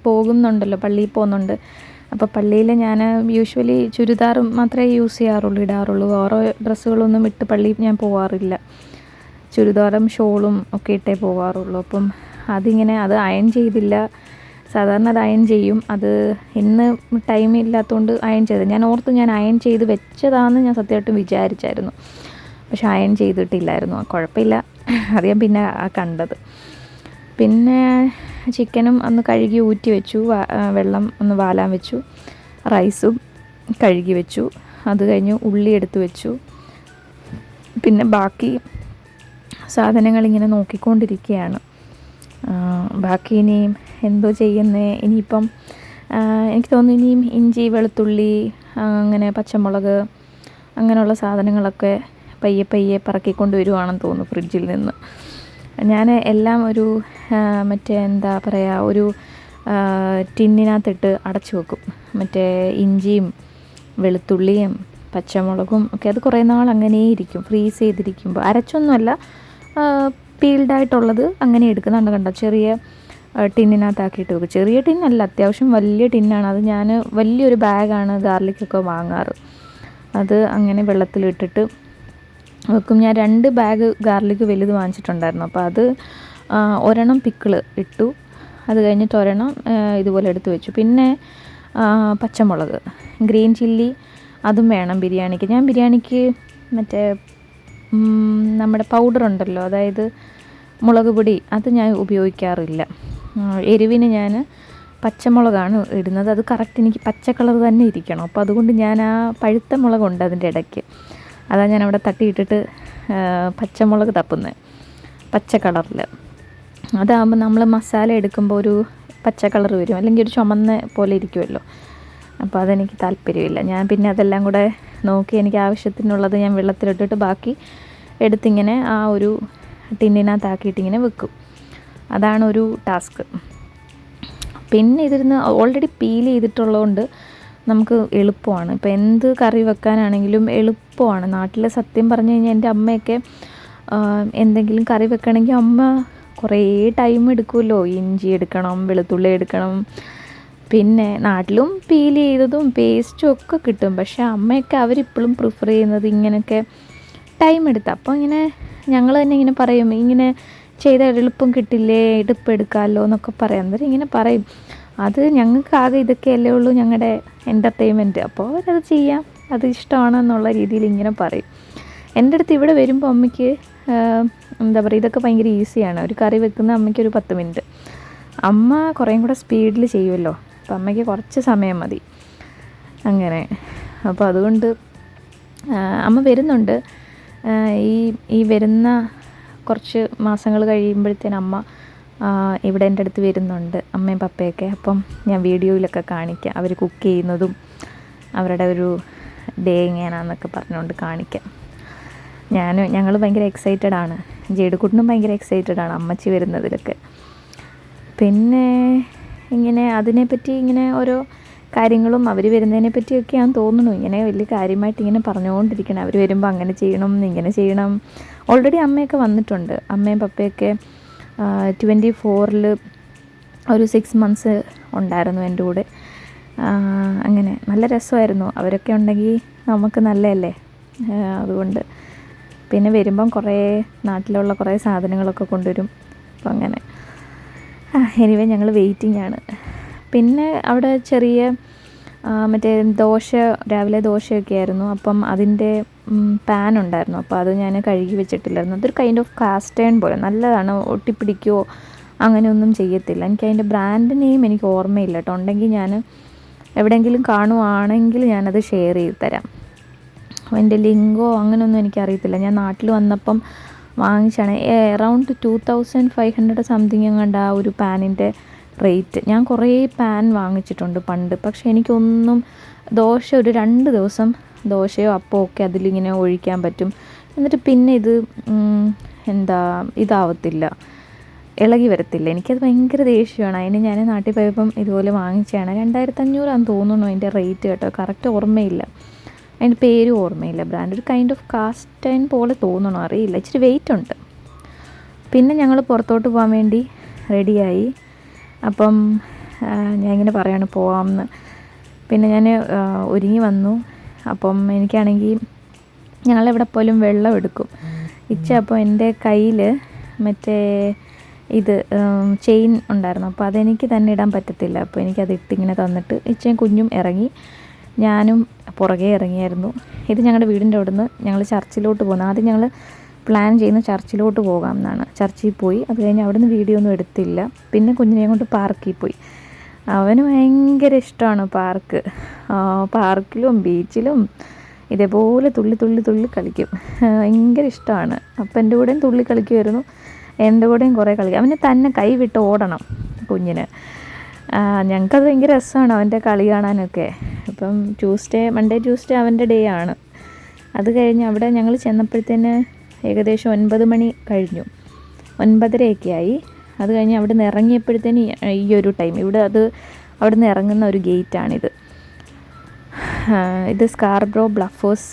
പോകുന്നുണ്ടല്ലോ, പള്ളിയിൽ പോകുന്നുണ്ട്. അപ്പോൾ പള്ളിയിൽ ഞാൻ യൂഷ്വലി ചുരിദാർ മാത്രമേ ഇടാറുള്ളൂ. വേറെ ഡ്രസ്സുകളൊന്നും ഇട്ട് പള്ളിയിൽ ഞാൻ പോകാറില്ല. ചുരിദാറും ഷോളും ഒക്കെ ഇട്ടേ പോകാറുള്ളൂ. അപ്പം അത് അയൺ ചെയ്തില്ല. സാധാരണ അത് അയൺ ചെയ്യും. അത് ഇന്ന് ടൈം ഇല്ലാത്തതുകൊണ്ട് അയൺ ചെയ്ത് ഞാൻ അയൺ ചെയ്ത് വെച്ചതാണെന്ന് ഞാൻ സത്യമായിട്ടും വിചാരിച്ചായിരുന്നു. പക്ഷെ അയൺ ചെയ്തിട്ടില്ലായിരുന്നു. കുഴപ്പമില്ല, അത് ഞാൻ പിന്നെ കണ്ടത്. പിന്നെ ചിക്കനും ഒന്ന് കഴുകി ഊറ്റി വെച്ചു, വെള്ളം ഒന്ന് വാലാൻ വെച്ചു. റൈസും കഴുകി വെച്ചു. അത് കഴിഞ്ഞ് ഉള്ളി എടുത്ത് വെച്ചു. പിന്നെ ബാക്കി സാധനങ്ങളിങ്ങനെ നോക്കിക്കൊണ്ടിരിക്കുകയാണ്. ബാക്കി ഇനിയും എന്തോ ചെയ്യുന്നത്. ഇനിയിപ്പം എനിക്ക് തോന്നുന്നു ഇനിയും ഇഞ്ചി, വെളുത്തുള്ളി, അങ്ങനെ പച്ചമുളക്, അങ്ങനെയുള്ള സാധനങ്ങളൊക്കെ പയ്യെ പറക്കിക്കൊണ്ട് വരുവാണെന്ന് തോന്നുന്നു ഫ്രിഡ്ജിൽ നിന്ന്. ഞാൻ എല്ലാം ഒരു ഒരു ടിന്നിനകത്തിട്ട് അടച്ചു വെക്കും. ഇഞ്ചിയും വെളുത്തുള്ളിയും പച്ചമുളകും ഒക്കെ അത് കുറേ നാൾ അങ്ങനെ ഇരിക്കും, ഫ്രീസ് ചെയ്തിരിക്കുമ്പോൾ. അരച്ചൊന്നുമല്ല, പീൽഡായിട്ടുള്ളത് അങ്ങനെ എടുക്കുന്നുണ്ട്. കണ്ടോ, ചെറിയ ടിന്നിനകത്താക്കിയിട്ട് വെക്കും. ചെറിയ ടിന്നല്ല, അത്യാവശ്യം വലിയ ടിന്നാണ്. അത് ഞാൻ വലിയൊരു ബാഗാണ് ഗാർലിക്കൊക്കെ വാങ്ങാറ്. അത് അങ്ങനെ വെള്ളത്തിലിട്ടിട്ട് വെക്കും. ഞാൻ 2 ബാഗ് ഗാർലിക് വലുത് വാങ്ങിച്ചിട്ടുണ്ടായിരുന്നു. അപ്പോൾ അത് ഒരെണ്ണം പിക്കിൾ ഇട്ടു. അത് കഴിഞ്ഞിട്ട് ഒരെണ്ണം ഇതുപോലെ എടുത്ത് വെച്ചു. പിന്നെ പച്ചമുളക്, ഗ്രീൻ ചില്ലി അതും വേണം ബിരിയാണിക്ക്. ഞാൻ ബിരിയാണിക്ക് മറ്റേ നമ്മുടെ പൗഡർ ഉണ്ടല്ലോ, അതായത് മുളക് പൊടി, അത് ഞാൻ ഉപയോഗിക്കാറില്ല. എരിവിന് ഞാൻ പച്ചമുളകാണ് ഇടുന്നത്. അത് കറക്റ്റ് എനിക്ക് പച്ച കളർ തന്നെ ഇരിക്കണം. അപ്പോൾ അതുകൊണ്ട് ഞാൻ ആ പഴുത്ത മുളകുണ്ട് അതിൻ്റെ ഇടയ്ക്ക്, അതാണ് ഞാൻ അവിടെ തട്ടിയിട്ടിട്ട് പച്ചമുളക് തപ്പുന്നത്, പച്ച കളറിൽ. അതാകുമ്പോൾ നമ്മൾ മസാല എടുക്കുമ്പോൾ ഒരു പച്ച കളർ വരും, അല്ലെങ്കിൽ ഒരു ചുമന്ന പോലെ ഇരിക്കുമല്ലോ. അപ്പോൾ അതെനിക്ക് താല്പര്യമില്ല. ഞാൻ പിന്നെ അതെല്ലാം കൂടെ നോക്കി എനിക്ക് ആവശ്യത്തിനുള്ളത് ഞാൻ വെള്ളത്തിലിട്ടിട്ട് ബാക്കി എടുത്തിങ്ങനെ ആ ഒരു ടിന്നിനകത്താക്കിയിട്ടിങ്ങനെ വെക്കും. അതാണ് ഒരു ടാസ്ക്. പിന്നെ ഇതിരുന്ന് ഓൾറെഡി പീൽ ചെയ്തിട്ടുള്ളതുകൊണ്ട് നമുക്ക് എളുപ്പമാണ്. ഇപ്പോൾ എന്ത് കറി വെക്കാനാണെങ്കിലും എളുപ്പമാണ്. നാട്ടിൽ സത്യം പറഞ്ഞു കഴിഞ്ഞാൽ എൻ്റെ അമ്മയൊക്കെ എന്തെങ്കിലും കറി വെക്കണമെങ്കിൽ അമ്മ കുറേ ടൈം എടുക്കുമല്ലോ. ഇഞ്ചി എടുക്കണം, വെളുത്തുള്ളി എടുക്കണം. പിന്നെ നാട്ടിലും പീൽ ചെയ്തതും പേസ്റ്റും ഒക്കെ കിട്ടും. പക്ഷേ അമ്മയൊക്കെ അവരിപ്പോഴും പ്രിഫർ ചെയ്യുന്നത് ഇങ്ങനെയൊക്കെ ടൈം എടുത്ത്. അപ്പോൾ ഇങ്ങനെ ഞങ്ങൾ തന്നെ ഇങ്ങനെ പറയും, ഇങ്ങനെ ചെയ്താൽ എളുപ്പം കിട്ടില്ലേ, എടുപ്പം എടുക്കാമല്ലോ എന്നൊക്കെ പറയാം. അന്നേരം ഇങ്ങനെ പറയും, അത് ഞങ്ങൾക്ക് ആകെ ഇതൊക്കെയല്ലേ ഉള്ളൂ ഞങ്ങളുടെ എൻ്റർടൈൻമെൻറ്റ്, അപ്പോൾ അവരത് ചെയ്യാം, അത് ഇഷ്ടമാണെന്നുള്ള രീതിയിൽ ഇങ്ങനെ പറയും. എൻ്റെ അടുത്ത് ഇവിടെ വരുമ്പോൾ അമ്മയ്ക്ക് എന്താ പറയുക, ഇതൊക്കെ ഭയങ്കര ഈസിയാണ്. ഒരു കറി വെക്കുന്ന അമ്മയ്ക്ക് ഒരു 10 മിനിറ്റ്, അമ്മ കുറേയും കൂടെ സ്പീഡിൽ ചെയ്യുമല്ലോ. അപ്പോൾ അമ്മയ്ക്ക് കുറച്ച് സമയം മതി അങ്ങനെ. അപ്പോൾ അതുകൊണ്ട് അമ്മ വരുന്നുണ്ട്. ഈ വരുന്ന കുറച്ച് മാസങ്ങൾ കഴിയുമ്പോഴത്തേന് അമ്മ ഇവിടെ എൻ്റെ അടുത്ത് വരുന്നുണ്ട്, അമ്മയും പപ്പയൊക്കെ. അപ്പം ഞാൻ വീഡിയോയിലൊക്കെ കാണിക്കാം, അവർ കുക്ക് ചെയ്യുന്നതും അവരുടെ ഒരു ഡേ എങ്ങനെയാണെന്നൊക്കെ പറഞ്ഞുകൊണ്ട് കാണിക്കാം. ഞങ്ങൾ ഭയങ്കര എക്സൈറ്റഡ് ആണ്, ജേഡുക്കുട്ടനും ഭയങ്കര എക്സൈറ്റഡ് ആണ് അമ്മച്ചി വരുന്നതിലൊക്കെ. പിന്നെ ഇങ്ങനെ അതിനെപ്പറ്റി ഇങ്ങനെ ഓരോ കാര്യങ്ങളും അവർ വരുന്നതിനെ പറ്റിയൊക്കെയാണെന്ന് തോന്നുന്നു ഇങ്ങനെ വലിയ കാര്യമായിട്ട് ഇങ്ങനെ പറഞ്ഞുകൊണ്ടിരിക്കണം. അവർ വരുമ്പോൾ അങ്ങനെ ചെയ്യണം, ഇങ്ങനെ ചെയ്യണം. ഓൾറെഡി അമ്മയൊക്കെ വന്നിട്ടുണ്ട്, അമ്മയും പപ്പയൊക്കെ 24-ൽ ഒരു 6 മന്ത്സ് ഉണ്ടായിരുന്നു എൻ്റെ കൂടെ. അങ്ങനെ നല്ല രസമായിരുന്നു. അവരൊക്കെ ഉണ്ടെങ്കിൽ നമുക്ക് നല്ലതല്ലേ. അതുകൊണ്ട് പിന്നെ വരുമ്പം കുറേ നാട്ടിലുള്ള കുറേ സാധനങ്ങളൊക്കെ കൊണ്ടുവരും. അപ്പം അങ്ങനെ എനിവേ ഞങ്ങൾ വെയിറ്റിംഗ് ആണ്. പിന്നെ അവിടെ ചെറിയ മറ്റേ രാവിലെ ദോശയൊക്കെ ആയിരുന്നു. അപ്പം അതിൻ്റെ പാൻ ഉണ്ടായിരുന്നു, അപ്പോൾ അത് ഞാൻ കഴുകി വെച്ചിട്ടില്ലായിരുന്നു. അതൊരു കൈൻഡ് ഓഫ് കാസ്റ്റ് അയൺ പോലെ നല്ലതാണ്, ഒട്ടിപ്പിടിക്കുകയോ അങ്ങനെയൊന്നും ചെയ്യത്തില്ല. എനിക്ക് അതിൻ്റെ ബ്രാൻഡ് നെയിം എനിക്ക് ഓർമ്മയില്ല കേട്ടോ, ഉണ്ടെങ്കിൽ ഞാൻ എവിടെയെങ്കിലും കാണുവാണെങ്കിൽ ഞാനത് ഷെയർ ചെയ്ത് തരാം. അതിൻ്റെ ലിങ്കോ അങ്ങനെയൊന്നും എനിക്കറിയത്തില്ല. ഞാൻ നാട്ടിൽ വന്നപ്പം വാങ്ങിച്ചാണ്. അറൗണ്ട് 2500 സംതിങ് എങ്ങാണ്ട് ആ ഒരു പാനിൻ്റെ റേറ്റ്. ഞാൻ കുറേ പാൻ വാങ്ങിച്ചിട്ടുണ്ട് പണ്ട്, പക്ഷേ എനിക്കൊന്നും ദോശ ഒരു 2 ദിവസം ദോശയോ അപ്പമോ ഒക്കെ അതിലിങ്ങനെ ഒഴിക്കാൻ പറ്റും. എന്നിട്ട് പിന്നെ ഇത് ഇതാവത്തില്ല, ഇളകി വരത്തില്ല. എനിക്കത് ഭയങ്കര ദേഷ്യമാണ്. അതിന് ഞാൻ നാട്ടിൽ പോയപ്പം ഇതുപോലെ വാങ്ങിച്ചതാണ്. 2500 തോന്നുന്നു അതിൻ്റെ റേറ്റ് കേട്ടോ, കറക്റ്റ് ഓർമ്മയില്ല, അതിൻ്റെ പേരും ഓർമ്മയില്ല. ബ്രാൻഡ് ഒരു കൈൻഡ് ഓഫ് കാസ്റ്റ് അയൺ പോലെ തോന്നണോ അറിയില്ല, ഇച്ചിരി വെയിറ്റ് ഉണ്ട്. പിന്നെ ഞങ്ങൾ പുറത്തോട്ട് പോകാൻ വേണ്ടി റെഡിയായി. അപ്പം ഞാൻ ഇങ്ങനെ പറയാണ് പോവാമെന്ന്. പിന്നെ ഞാൻ ഒരുങ്ങി വന്നു. അപ്പം എനിക്കാണെങ്കിൽ ഞങ്ങളെവിടെ പോലും വെള്ളം എടുക്കും അപ്പോൾ എൻ്റെ കയ്യിൽ മറ്റേ ഇത് ചെയിൻ ഉണ്ടായിരുന്നു. അപ്പോൾ അതെനിക്ക് തന്നെ ഇടാൻ പറ്റത്തില്ല. അപ്പോൾ എനിക്കത് ഇട്ടിങ്ങനെ തന്നിട്ട് ഇച്ചയും കുഞ്ഞും ഇറങ്ങി, ഞാനും പുറകെ ഇറങ്ങിയായിരുന്നു. ഇത് ഞങ്ങളുടെ വീടിൻ്റെ അവിടെ നിന്ന് ഞങ്ങൾ ചർച്ചിലോട്ട് പോകുന്നു. ആദ്യം ഞങ്ങൾ പ്ലാൻ ചെയ്യുന്ന ചർച്ചിലോട്ട് പോകാം എന്നാണ്. ചർച്ചിൽ പോയി, അത് കഴിഞ്ഞ് അവിടെ നിന്ന് വീഡിയോ ഒന്നും എടുത്തില്ല. പിന്നെ കുഞ്ഞിനെ കൊണ്ട് പാർക്കിൽ പോയി. അവന് ഭയങ്കര ഇഷ്ടമാണ് പാർക്കിലും ബീച്ചിലും ഇതേപോലെ തുള്ളി കളിക്കും. ഭയങ്കര ഇഷ്ടമാണ്. അപ്പം എൻ്റെ കൂടെയും തുള്ളി കളിക്കുമായിരുന്നു, എൻ്റെ കൂടെയും കുറേ കളിക്കും. അവന് തന്നെ കൈ വിട്ട് ഓടണം കുഞ്ഞിന്. ഞങ്ങൾക്കത് ഭയങ്കര രസമാണ് അവൻ്റെ കളി കാണാനൊക്കെ. ഇപ്പം മൺഡേ ട്യൂസ്ഡേ അവൻ്റെ ഡേ ആണ്. അത് കഴിഞ്ഞ് അവിടെ ഞങ്ങൾ ചെന്നപ്പോഴത്തേന് ഏകദേശം 9 മണി കഴിഞ്ഞു, 9:30 ആയി. അത് കഴിഞ്ഞ് അവിടെ നിന്ന് ഇറങ്ങിയപ്പോഴത്തേന് ഈ ഒരു ടൈം അവിടെ നിന്ന് ഇറങ്ങുന്ന ഒരു ഗേറ്റാണിത്. ഇത് സ്കാർബ്രോ ബ്ലഫേഴ്സ്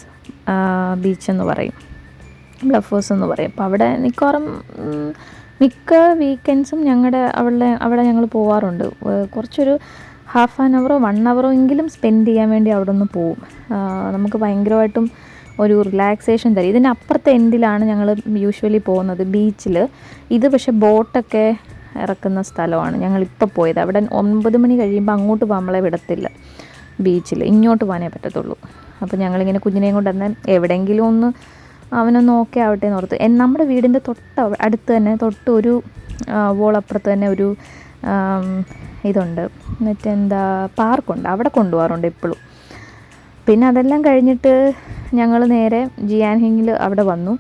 ബീച്ച് എന്ന് പറയും, ബ്ലഫേഴ്സ് എന്ന് പറയും. അപ്പോൾ അവിടെ മിക്ക വീക്കെൻഡ്സും അവിടെ ഞങ്ങൾ പോവാറുണ്ട്. കുറച്ചൊരു 1/2 hour 1 hour എങ്കിലും സ്പെൻഡ് ചെയ്യാൻ വേണ്ടി അവിടെ ഒന്ന് പോവും. നമുക്ക് ഭയങ്കരമായിട്ടും ഒരു റിലാക്സേഷൻ തരും. ഇതിൻ്റെ അപ്പുറത്തെ എൻഡിലാണ് ഞങ്ങൾ യൂഷ്വലി പോകുന്നത് ബീച്ചിൽ. ഇത് പക്ഷേ ബോട്ടൊക്കെ ഇറക്കുന്ന സ്ഥലമാണ് ഞങ്ങളിപ്പോൾ പോയത്. അവിടെ 9 മണി കഴിയുമ്പോൾ അങ്ങോട്ട് നമ്മളെ വിടത്തില്ല ബീച്ചിൽ, ഇങ്ങോട്ട് പോകാനേ പറ്റത്തുള്ളൂ. അപ്പോൾ ഞങ്ങളിങ്ങനെ കുഞ്ഞിനെയും കൊണ്ട് തന്നെ എവിടെയെങ്കിലും ഒന്ന് അവനൊന്ന് ഓക്കെ ആവട്ടെ എന്ന് ഓർത്ത്. നമ്മുടെ വീടിൻ്റെ അടുത്ത് തന്നെ ഒരു വോളപ്പുറത്ത് തന്നെ ഒരു ഇതുണ്ട്, മറ്റെന്താ പാർക്കുണ്ട്, അവിടെ കൊണ്ടുപോകാറുണ്ട് എപ്പോഴും. പിന്നെ അതെല്ലാം കഴിഞ്ഞിട്ട് ഞങ്ങൾ നേരെ ജിയാൻഹിങ്ങിൽ അവിടെ വന്നു.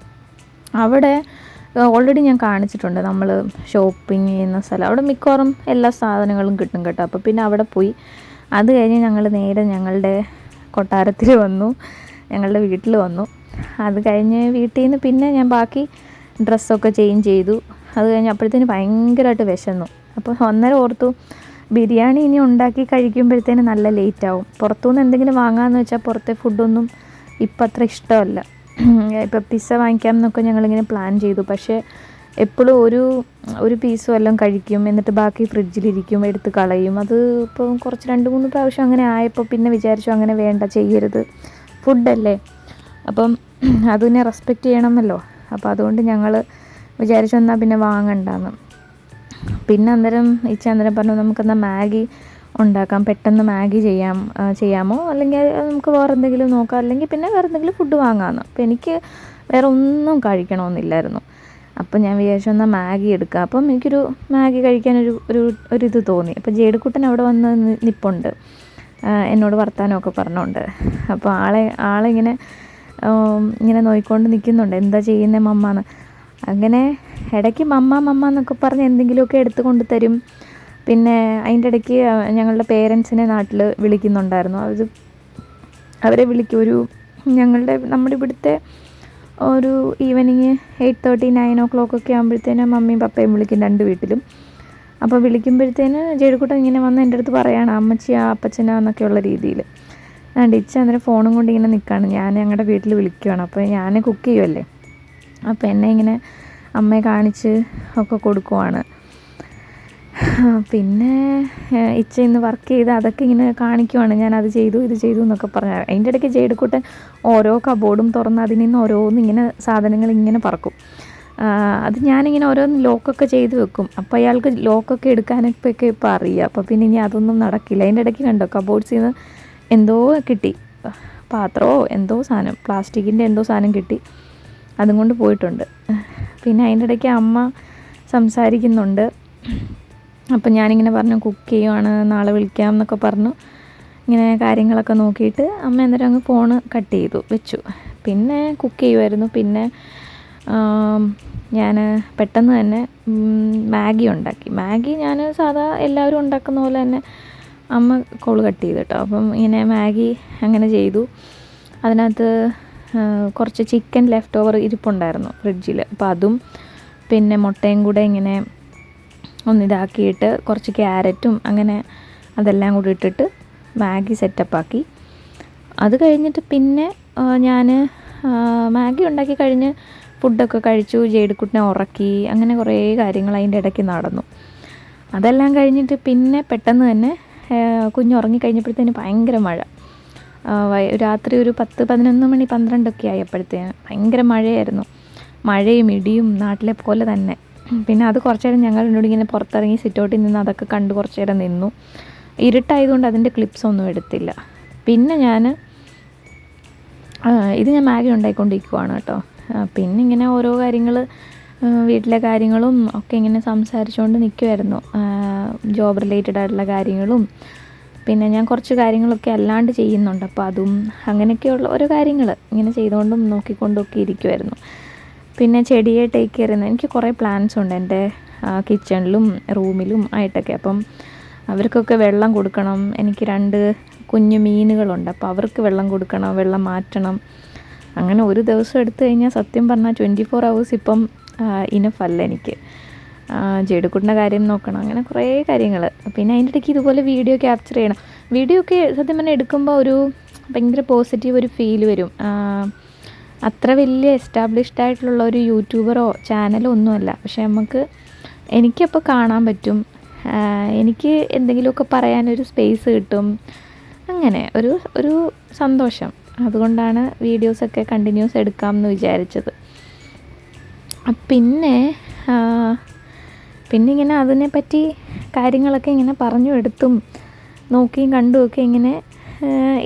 അവിടെ ഓൾറെഡി ഞാൻ കാണിച്ചിട്ടുണ്ട് നമ്മൾ ഷോപ്പിംഗ് ചെയ്യുന്ന സ്ഥലം. അവിടെ മിക്കവാറും എല്ലാ സാധനങ്ങളും കിട്ടും കേട്ടോ. അപ്പോൾ പിന്നെ അവിടെ പോയി. അത് കഴിഞ്ഞ് ഞങ്ങൾ നേരെ ഞങ്ങളുടെ കൊട്ടാരത്തിൽ വന്നു, ഞങ്ങളുടെ വീട്ടിൽ വന്നു. അത് കഴിഞ്ഞ് വീട്ടിൽ നിന്ന് പിന്നെ ഞാൻ ബാക്കി ഡ്രസ്സൊക്കെ ചേഞ്ച് ചെയ്തു. അത് കഴിഞ്ഞ് അപ്പോഴത്തേന് ഭയങ്കരമായിട്ട് വിശന്നു. അപ്പോൾ അന്നേരം ഓർത്തു ബിരിയാണി ഇനി ഉണ്ടാക്കി കഴിക്കുമ്പോഴത്തേന് നല്ല ലേറ്റാവും. പുറത്തുനിന്ന് എന്തെങ്കിലും വാങ്ങാമെന്ന് വെച്ചാൽ പുറത്തെ ഫുഡൊന്നും ഇപ്പം അത്ര ഇഷ്ടമല്ല. ഇപ്പം പിസ്സ വാങ്ങിക്കാം എന്നൊക്കെ ഞങ്ങളിങ്ങനെ പ്ലാൻ ചെയ്തു. പക്ഷേ എപ്പോഴും ഒരു പീസ് വല്ലതും കഴിക്കും, എന്നിട്ട് ബാക്കി ഫ്രിഡ്ജിലിരിക്കും, എടുത്ത് കളയും. അത് ഇപ്പം കുറച്ച് 2-3 പ്രാവശ്യം അങ്ങനെ ആയപ്പോൾ പിന്നെ വിചാരിച്ചു അങ്ങനെ വേണ്ട, ചെയ്യരുത്, ഫുഡല്ലേ, അപ്പം അതിനെ റെസ്പെക്റ്റ് ചെയ്യണമല്ലോ. അപ്പോൾ അതുകൊണ്ട് ഞങ്ങൾ വിചാരിച്ചു എന്നാൽ പിന്നെ വാങ്ങണ്ടെന്ന്. പിന്നെ അന്നേരം പറഞ്ഞു നമുക്കെന്നാൽ മാഗി ഉണ്ടാക്കാം, പെട്ടെന്ന് മാഗി ചെയ്യാമോ, അല്ലെങ്കിൽ നമുക്ക് വേറെ എന്തെങ്കിലും നോക്കാം, അല്ലെങ്കിൽ പിന്നെ വേറെ എന്തെങ്കിലും ഫുഡ് വാങ്ങാമെന്ന്. അപ്പോൾ എനിക്ക് വേറെ ഒന്നും കഴിക്കണമെന്നില്ലായിരുന്നു. അപ്പം ഞാൻ വിചാരിച്ചു എന്നാൽ മാഗി എടുക്കാം. അപ്പം എനിക്കൊരു മാഗി കഴിക്കാനൊരിത് തോന്നി. അപ്പോൾ ജേഡുക്കുട്ടൻ അവിടെ വന്ന് നിൽപ്പുണ്ട്, എന്നോട് വർത്താനമൊക്കെ പറഞ്ഞുകൊണ്ട്. അപ്പോൾ ആളെ ഇങ്ങനെ നോക്കിക്കൊണ്ട് നിൽക്കുന്നുണ്ട്, എന്താ ചെയ്യുന്നത് മമ്മാന്ന്. അങ്ങനെ ഇടയ്ക്ക് മമ്മ എന്നൊക്കെ പറഞ്ഞ് എന്തെങ്കിലുമൊക്കെ എടുത്ത് കൊണ്ട് തരും. പിന്നെ അതിൻ്റെ ഇടയ്ക്ക് ഞങ്ങളുടെ പേരൻസിനെ നാട്ടിൽ വിളിക്കുന്നുണ്ടായിരുന്നു. അവരെ വിളിക്കും. നമ്മുടെ ഇവിടുത്തെ ഒരു ഈവനിങ് 8:30-9 o'clock ഒക്കെ ആകുമ്പോഴത്തേനും മമ്മിയും പപ്പയും വിളിക്കും 2 വീട്ടിലും. അപ്പോൾ വിളിക്കുമ്പോഴത്തേന് ജേഡുക്കുട്ടൻ ഇങ്ങനെ വന്ന് എൻ്റെ അടുത്ത് പറയുകയാണ് അമ്മച്ചിയാ അപ്പച്ചനാ എന്നൊക്കെയുള്ള രീതിയിൽ. ഇച്ച അന്നേരം ഫോണും കൊണ്ട് ഇങ്ങനെ നിൽക്കുകയാണ്. ഞാൻ ഞങ്ങളുടെ വീട്ടിൽ വിളിക്കുകയാണ്. അപ്പോൾ ഞാൻ കുക്ക് ചെയ്യുമല്ലേ, അപ്പോൾ എന്നെ ഇങ്ങനെ അമ്മയെ കാണിച്ച് ഒക്കെ കൊടുക്കുവാണ്. പിന്നെ ഇച്ച ഇന്ന് വർക്ക് ചെയ്ത് അതൊക്കെ ഇങ്ങനെ കാണിക്കുവാണ്, ഞാൻ അത് ചെയ്തു ഇത് ചെയ്തു എന്നൊക്കെ പറഞ്ഞു. അതിൻ്റെ ഇടയ്ക്ക് ജേഡുക്കുട്ടൻ ഓരോ കബോർഡും തുറന്ന് അതിൽ നിന്ന് ഓരോന്ന് ഇങ്ങനെ സാധനങ്ങൾ ഇങ്ങനെ പറക്കും. അത് ഞാനിങ്ങനെ ഓരോന്ന് ലോക്കൊക്കെ ചെയ്ത് വെക്കും. അപ്പോൾ അയാൾക്ക് ലോക്കൊക്കെ എടുക്കാനൊക്കെ ഇപ്പോൾ അറിയാം. അപ്പോൾ പിന്നെ ഇനി അതൊന്നും നടക്കില്ല. അതിൻ്റെ ഇടയ്ക്ക് കണ്ടോ കബോർഡ്സിൽ നിന്ന് എന്തോ കിട്ടി, പാത്രമോ എന്തോ സാധനം, പ്ലാസ്റ്റിക്കിൻ്റെ എന്തോ സാധനം കിട്ടി, അതും കൊണ്ട് പോയിട്ടുണ്ട്. പിന്നെ അതിൻ്റെ ഇടയ്ക്ക് അമ്മ സംസാരിക്കുന്നുണ്ട്. അപ്പം ഞാനിങ്ങനെ പറഞ്ഞു കുക്ക് ചെയ്യുവാണ്, നാളെ വിളിക്കാം എന്നൊക്കെ പറഞ്ഞു. ഇങ്ങനെ കാര്യങ്ങളൊക്കെ നോക്കിയിട്ട് അമ്മ അന്നേരം അങ്ങ് ഫോണ് കട്ട് ചെയ്തു വെച്ചു. പിന്നെ കുക്ക് ചെയ്യുമായിരുന്നു. പിന്നെ ഞാൻ പെട്ടെന്ന് തന്നെ മാഗി ഉണ്ടാക്കി. മാഗി ഞാൻ സാധാ എല്ലാവരും ഉണ്ടാക്കുന്ന പോലെ തന്നെ അമ്മ കോൾ കട്ട് ചെയ്തു കേട്ടോ. അപ്പം ഇങ്ങനെ മാഗി അങ്ങനെ ചെയ്തു. അതിനകത്ത് കുറച്ച് ചിക്കൻ ലെഫ്റ്റ് ഓവർ ഇരിപ്പുണ്ടായിരുന്നു ഫ്രിഡ്ജിൽ. അപ്പോൾ അതും പിന്നെ മുട്ടയും കൂടെ ഇങ്ങനെ ഒന്നിതാക്കിയിട്ട് കുറച്ച് ക്യാരറ്റും അങ്ങനെ അതെല്ലാം കൂടി ഇട്ടിട്ട് മാഗി സെറ്റപ്പാക്കി. അത് കഴിഞ്ഞിട്ട് പിന്നെ ഞാൻ മാഗി ഉണ്ടാക്കി കഴിഞ്ഞ് ഫുഡൊക്കെ കഴിച്ചു, ജേഡുക്കുട്ടിനെ ഉറക്കി, അങ്ങനെ കുറേ കാര്യങ്ങൾ അതിൻ്റെ ഇടയ്ക്ക് നടന്നു. അതെല്ലാം കഴിഞ്ഞിട്ട് പിന്നെ പെട്ടെന്ന് തന്നെ കുഞ്ഞുറങ്ങിക്കഴിഞ്ഞപ്പോഴത്തേന് ഭയങ്കര മഴ. രാത്രി ഒരു 10-11 മണി 12 ഒക്കെ ആയപ്പോഴത്തേന് ഭയങ്കര മഴയായിരുന്നു. മഴയും ഇടിയും നാട്ടിലെ പോലെ തന്നെ. പിന്നെ അത് കുറച്ച് നേരം ഞങ്ങൾ എന്നോട് ഇങ്ങനെ പുറത്തിറങ്ങി സിറ്റൗട്ടിൽ നിന്ന് അതൊക്കെ കണ്ട് കുറച്ച് നേരം നിന്നു. ഇരുട്ടായതുകൊണ്ട് അതിൻ്റെ ക്ലിപ്സൊന്നും എടുത്തില്ല. പിന്നെ ഞാൻ മാഗി ഉണ്ടായിക്കൊണ്ടിരിക്കുവാണ് കേട്ടോ. പിന്നെ ഇങ്ങനെ ഓരോ കാര്യങ്ങൾ, വീട്ടിലെ കാര്യങ്ങളും ഒക്കെ ഇങ്ങനെ സംസാരിച്ചുകൊണ്ട് നിൽക്കുമായിരുന്നു. ജോബ് റിലേറ്റഡ് ആയിട്ടുള്ള കാര്യങ്ങളും പിന്നെ ഞാൻ കുറച്ച് കാര്യങ്ങളൊക്കെ അല്ലാണ്ട് ചെയ്യുന്നുണ്ട്. അപ്പോൾ അതും അങ്ങനെയൊക്കെയുള്ള ഓരോ കാര്യങ്ങൾ ഇങ്ങനെ ചെയ്തുകൊണ്ടും നോക്കിക്കൊണ്ടൊക്കെ ഇരിക്കുമായിരുന്നു. പിന്നെ ചെടിയെ ടേക്ക് കെയർ ചെയ്യുന്നത്, എനിക്ക് കുറേ പ്ലാന്റ്സ് ഉണ്ട് എൻ്റെ കിച്ചണിലും റൂമിലും ആയിട്ടൊക്കെ. അപ്പം അവർക്കൊക്കെ വെള്ളം കൊടുക്കണം. എനിക്ക് 2 കുഞ്ഞു മീനുകളുണ്ട്. അപ്പോൾ അവർക്ക് വെള്ളം കൊടുക്കണം, വെള്ളം മാറ്റണം. അങ്ങനെ ഒരു ദിവസം എടുത്തു കഴിഞ്ഞാൽ സത്യം പറഞ്ഞാൽ 24 hours ഇപ്പം ഇനഫല്ല എനിക്ക്. ജേഡുക്കുട്ടിൻ്റെ കാര്യം നോക്കണം, അങ്ങനെ കുറേ കാര്യങ്ങൾ. പിന്നെ അതിൻ്റെ ഇടയ്ക്ക് ഇതുപോലെ വീഡിയോ ക്യാപ്ചർ ചെയ്യണം. വീഡിയോ ഒക്കെ സത്യം പറഞ്ഞാൽ എടുക്കുമ്പോൾ ഒരു ഭയങ്കര പോസിറ്റീവ് ഒരു ഫീൽ വരും. അത്ര വലിയ എസ്റ്റാബ്ലിഷ്ഡ് ആയിട്ടുള്ള ഒരു യൂട്യൂബറോ ചാനലോ ഒന്നുമല്ല, പക്ഷെ എനിക്കപ്പോൾ കാണാൻ പറ്റും, എനിക്ക് എന്തെങ്കിലുമൊക്കെ പറയാനൊരു സ്പേസ് കിട്ടും, അങ്ങനെ ഒരു സന്തോഷം. അതുകൊണ്ടാണ് വീഡിയോസൊക്കെ കണ്ടിന്യൂസ് എടുക്കാമെന്ന് വിചാരിച്ചത്. പിന്നെ ഇങ്ങനെ അതിനെപ്പറ്റി കാര്യങ്ങളൊക്കെ ഇങ്ങനെ പറഞ്ഞു എടുത്തും നോക്കിയും കണ്ടുമൊക്കെ ഇങ്ങനെ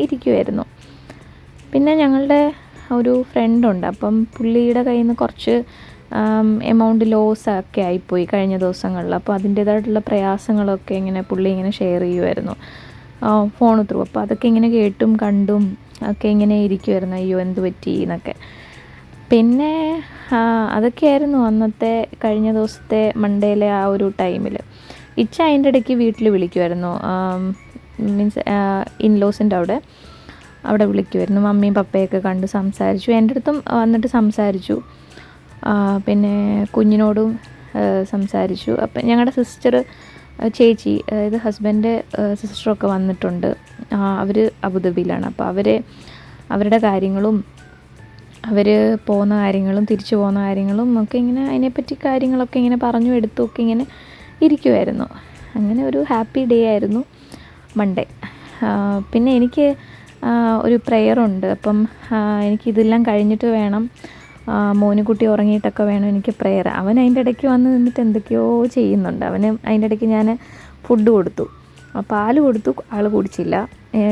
ഇരിക്കുമായിരുന്നു. പിന്നെ ഞങ്ങളുടെ ഒരു ഫ്രണ്ടുണ്ട്, അപ്പം പുള്ളിയുടെ കയ്യിൽ നിന്ന് കുറച്ച് എമൗണ്ട് ലോസൊക്കെ ആയിപ്പോയി കഴിഞ്ഞ ദിവസങ്ങളിൽ. അപ്പോൾ അതിൻ്റേതായിട്ടുള്ള പ്രയാസങ്ങളൊക്കെ ഇങ്ങനെ പുള്ളി ഇങ്ങനെ ഷെയർ ചെയ്യുമായിരുന്നു ഫോൺ ത്രൂ. അപ്പോൾ അതൊക്കെ ഇങ്ങനെ കേട്ടും കണ്ടും ഒക്കെ ഇങ്ങനെ ഇരിക്കുമായിരുന്നു, അയ്യോ എന്ത് പറ്റി എന്നൊക്കെ. പിന്നെ അതൊക്കെയായിരുന്നു അന്നത്തെ കഴിഞ്ഞ ദിവസത്തെ മൺഡേയിലെ ആ ഒരു ടൈമിൽ. ഇച്ച അതിൻ്റെ ഇടയ്ക്ക് വീട്ടിൽ വിളിക്കുമായിരുന്നു, മീൻസ് ഇൻലോസിൻ്റെ അവിടെ വിളിക്കുമായിരുന്നു. മമ്മിയും പപ്പയൊക്കെ കണ്ട് സംസാരിച്ചു, എൻ്റെ അടുത്തും വന്നിട്ട് സംസാരിച്ചു, പിന്നെ കുഞ്ഞിനോടും സംസാരിച്ചു. അപ്പം ഞങ്ങളുടെ സിസ്റ്റർ ചേച്ചി, അതായത് ഹസ്ബൻഡ് സിസ്റ്ററൊക്കെ വന്നിട്ടുണ്ട്. അവർ അബുദാബിയിലാണ്. അപ്പോൾ അവരുടെ കാര്യങ്ങളും അവർ പോകുന്ന കാര്യങ്ങളും തിരിച്ചു പോകുന്ന കാര്യങ്ങളും ഒക്കെ ഇങ്ങനെ അതിനെപ്പറ്റി കാര്യങ്ങളൊക്കെ ഇങ്ങനെ പറഞ്ഞു എടുത്തൊക്കെ ഇങ്ങനെ ഇരിക്കുമായിരുന്നു. അങ്ങനെ ഒരു ഹാപ്പി ഡേ ആയിരുന്നു മൺഡേ. പിന്നെ എനിക്ക് ഒരു പ്രെയറുണ്ട്. അപ്പം എനിക്കിതെല്ലാം കഴിഞ്ഞിട്ട് വേണം, മോനുകുട്ടി ഉറങ്ങിയിട്ടൊക്കെ വേണം എനിക്ക് പ്രെയർ. അവൻ അതിൻ്റെ ഇടയ്ക്ക് വന്ന് നിന്നിട്ട് എന്തൊക്കെയോ ചെയ്യുന്നുണ്ട്. അവന് അതിൻ്റെ ഇടയ്ക്ക് ഞാൻ ഫുഡ് കൊടുത്തു, പാല് കൊടുത്തു, ആൾ കുടിച്ചില്ല.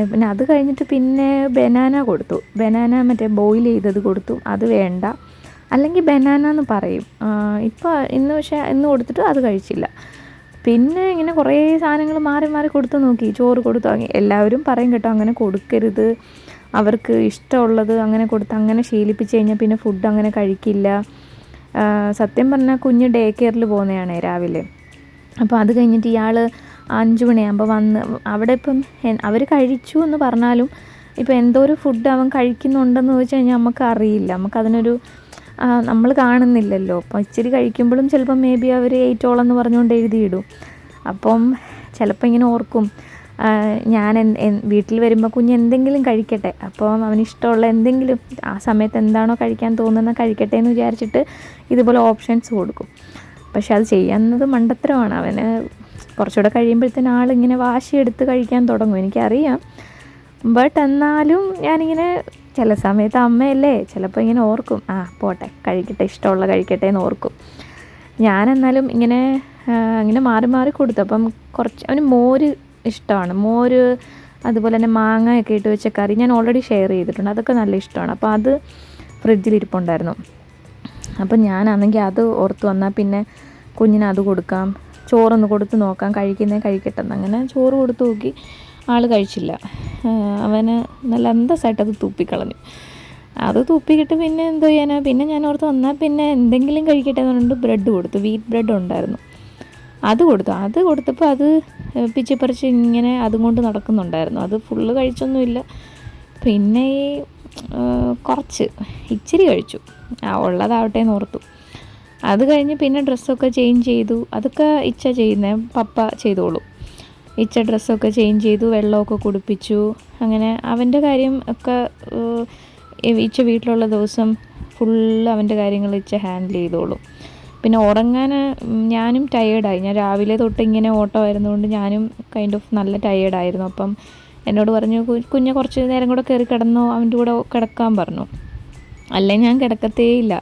പിന്നെ അത് കഴിഞ്ഞിട്ട് പിന്നെ ബനാന കൊടുത്തു, ബനാന മറ്റേ ബോയിൽ ചെയ്തത് കൊടുത്തു, അത് വേണ്ട, അല്ലെങ്കിൽ ബനാന എന്ന് പറയും. ഇന്ന് കൊടുത്തിട്ട് അത് കഴിച്ചില്ല. പിന്നെ ഇങ്ങനെ കുറേ സാധനങ്ങൾ മാറി മാറി കൊടുത്തു നോക്കി, ചോറ് കൊടുത്തു. എല്ലാവരും പറയും കേട്ടോ, അങ്ങനെ കൊടുക്കരുത്, അവർക്ക് ഇഷ്ടമുള്ളത് അങ്ങനെ കൊടുത്ത് അങ്ങനെ ശീലിപ്പിച്ച് കഴിഞ്ഞാൽ പിന്നെ ഫുഡ് അങ്ങനെ കഴിക്കില്ല. സത്യം പറഞ്ഞാൽ കുഞ്ഞ് ഡേ കെയറിൽ പോകുന്നതാണ് രാവിലെ. അപ്പോൾ അത് കഴിഞ്ഞിട്ട് ഇയാൾ 5 മണിയാകുമ്പോൾ വന്ന് അവിടെ ഇപ്പം അവർ കഴിച്ചു എന്ന് പറഞ്ഞാലും ഇപ്പം എന്തോ ഒരു ഫുഡ് അവൻ കഴിക്കുന്നുണ്ടെന്ന് ചോദിച്ചു കഴിഞ്ഞാൽ നമുക്കറിയില്ല, നമുക്കതിനൊരു നമ്മൾ കാണുന്നില്ലല്ലോ. അപ്പം ഇച്ചിരി കഴിക്കുമ്പോഴും ചിലപ്പം മേ ബി അവർ 8 എന്ന് പറഞ്ഞുകൊണ്ട് എഴുതിയിടും. അപ്പം ചിലപ്പോൾ ഇങ്ങനെ ഓർക്കും, ഞാൻ വീട്ടിൽ വരുമ്പോൾ കുഞ്ഞ് എന്തെങ്കിലും കഴിക്കട്ടെ, അപ്പോൾ അവന് ഇഷ്ടമുള്ള എന്തെങ്കിലും ആ സമയത്ത് എന്താണോ കഴിക്കാൻ തോന്നുന്നത് കഴിക്കട്ടെ എന്ന് വിചാരിച്ചിട്ട് ഇതുപോലെ ഓപ്ഷൻസ് കൊടുക്കും. പക്ഷെ അത് ചെയ്യുന്നത് മണ്ടത്തരമാണ്. അവന് കുറച്ചുകൂടെ കഴിയുമ്പോഴത്തേന് ആളിങ്ങനെ വാശിയെടുത്ത് കഴിക്കാൻ തുടങ്ങും, എനിക്കറിയാം. ബട്ട് എന്നാലും ഞാനിങ്ങനെ ചില സമയത്ത് അമ്മയല്ലേ, ചിലപ്പോൾ ഇങ്ങനെ ഓർക്കും, പോട്ടെ കഴിക്കട്ടെ, ഇഷ്ടമുള്ള കഴിക്കട്ടെ എന്ന് ഓർക്കും. ഞാനെന്നാലും ഇങ്ങനെ മാറി മാറി കൊടുത്തു. അപ്പം കുറച്ച് അവന് മോര് ഇഷ്ടമാണ്, മോര് അതുപോലെ തന്നെ മാങ്ങയൊക്കെ ഇട്ട് വെച്ച കറി ഞാൻ ഓൾറെഡി ഷെയർ ചെയ്തിട്ടുണ്ട്, അതൊക്കെ നല്ല ഇഷ്ടമാണ്. അപ്പോൾ അത് ഫ്രിഡ്ജിലിരിപ്പുണ്ടായിരുന്നു. അപ്പം ഞാനാണെങ്കിൽ അത് ഓർത്ത് വന്നാൽ പിന്നെ കുഞ്ഞിന് അത് കൊടുക്കാം, ചോറൊന്ന് കൊടുത്ത് നോക്കാം, കഴിക്കട്ടെന്ന്. അങ്ങനെ ചോറ് കൊടുത്ത് നോക്കി, ആൾ കഴിച്ചില്ല. അവന് നല്ല അന്തസ്സായിട്ട് അത് തുപ്പിക്കളഞ്ഞു. അത് തുപ്പിക്കിട്ട് പിന്നെ എന്തോ ചെയ്യാനാ, പിന്നെ ഞാൻ ഓർത്ത് വന്നാൽ പിന്നെ എന്തെങ്കിലും കഴിക്കട്ടെ എന്ന് പറഞ്ഞിട്ട് ബ്രെഡ് കൊടുത്തു, വീറ്റ് ബ്രെഡ് ഉണ്ടായിരുന്നു, അത് കൊടുത്തപ്പോൾ അത് പിച്ചിപ്പറിച്ച് ഇങ്ങനെ അതും കൊണ്ട് നടക്കുന്നുണ്ടായിരുന്നു. അത് ഫുള്ള് കഴിച്ചൊന്നുമില്ല, പിന്നെ ഈ ഇച്ചിരി കഴിച്ചു, ഉള്ളതാവട്ടെ എന്ന് ഓർത്തു. അത് കഴിഞ്ഞ് പിന്നെ ഡ്രസ്സൊക്കെ ചേഞ്ച് ചെയ്തു. അതൊക്കെ ഇച്ച ചെയ്യുന്നത്, പപ്പ ചെയ്തോളൂ. ഇച്ച ഡ്രസ്സൊക്കെ ചേഞ്ച് ചെയ്തു, വെള്ളമൊക്കെ കുടിപ്പിച്ചു. അങ്ങനെ അവൻ്റെ കാര്യം ഒക്കെ ഇച്ച വീട്ടിലുള്ള ദിവസം ഫുള്ള് അവൻ്റെ കാര്യങ്ങൾ ഇച്ച ഹാൻഡിൽ ചെയ്തോളൂ. പിന്നെ ഉറങ്ങാൻ ഞാനും ടയേർഡായി. ഞാൻ രാവിലെ തൊട്ട് ഇങ്ങനെ ഓട്ടമായിരുന്നുകൊണ്ട് ഞാനും കൈൻഡ് ഓഫ് നല്ല ടയേർഡായിരുന്നു. അപ്പം എന്നോട് പറഞ്ഞു, കുഞ്ഞ് കുറച്ച് നേരം കൂടെ കയറി കിടന്നോ, അവൻ്റെ കൂടെ കിടക്കാൻ പറഞ്ഞു. അല്ലേ ഞാൻ കിടക്കത്തേയില്ല,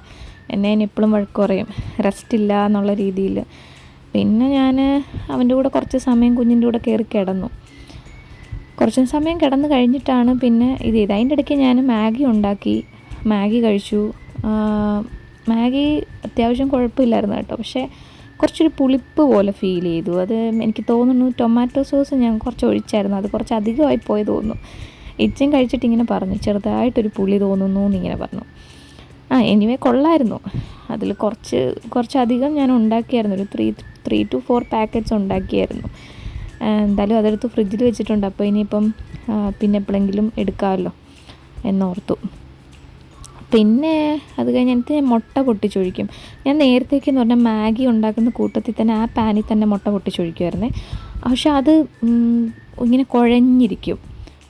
എന്നെ എപ്പോഴും വഴക്ക് പറയും, റെസ്റ്റ് ഇല്ല എന്നുള്ള രീതിയിൽ. പിന്നെ ഞാൻ അവൻ്റെ കൂടെ കുറച്ച് സമയം കുഞ്ഞിൻ്റെ കൂടെ കയറി കിടന്നു. കുറച്ച് സമയം കിടന്ന് കഴിഞ്ഞിട്ടാണ് പിന്നെ ഇത് ചെയ്തത്. അതിൻ്റെ ഇടയ്ക്ക് ഞാൻ മാഗി കഴിച്ചു. മാഗി അത്യാവശ്യം കുഴപ്പമില്ലായിരുന്നു കേട്ടോ, പക്ഷേ കുറച്ചൊരു പുളിപ്പ് പോലെ ഫീൽ ചെയ്തു. അത് എനിക്ക് തോന്നുന്നു ടൊമാറ്റോ സോസ് ഞാൻ കുറച്ച് ഒഴിച്ചായിരുന്നു, അത് കുറച്ച് അധികമായി പോയി തോന്നുന്നു. ഇച്ചൻ കഴിച്ചിട്ട് ഇങ്ങനെ പറഞ്ഞു, ചെറുതായിട്ടൊരു പുളി തോന്നുന്നു എന്നിങ്ങനെ പറഞ്ഞു. എനിവേ കൊള്ളായിരുന്നു. അതിൽ കുറച്ചധികം ഞാൻ ഉണ്ടാക്കിയായിരുന്നു, ഒരു 3 to 4 പാക്കറ്റ്സ് ഉണ്ടാക്കിയായിരുന്നു. എന്തായാലും അതെടുത്ത് ഫ്രിഡ്ജിൽ വെച്ചിട്ടുണ്ട്. അപ്പോൾ ഇനിയിപ്പം പിന്നെ എപ്പോഴെങ്കിലും എടുക്കാമല്ലോ എന്നോർത്തു. പിന്നെ അത് കഴിഞ്ഞിട്ട് ഞാൻ മുട്ട പൊട്ടിച്ചൊഴിക്കും. ഞാൻ നേരത്തേക്കെന്ന് പറഞ്ഞാൽ മാഗി ഉണ്ടാക്കുന്ന കൂട്ടത്തിൽ തന്നെ ആ പാനിൽ തന്നെ മുട്ട പൊട്ടിച്ചൊഴിക്കുമായിരുന്നേ. പക്ഷെ അത് ഇങ്ങനെ കുഴഞ്ഞിരിക്കും.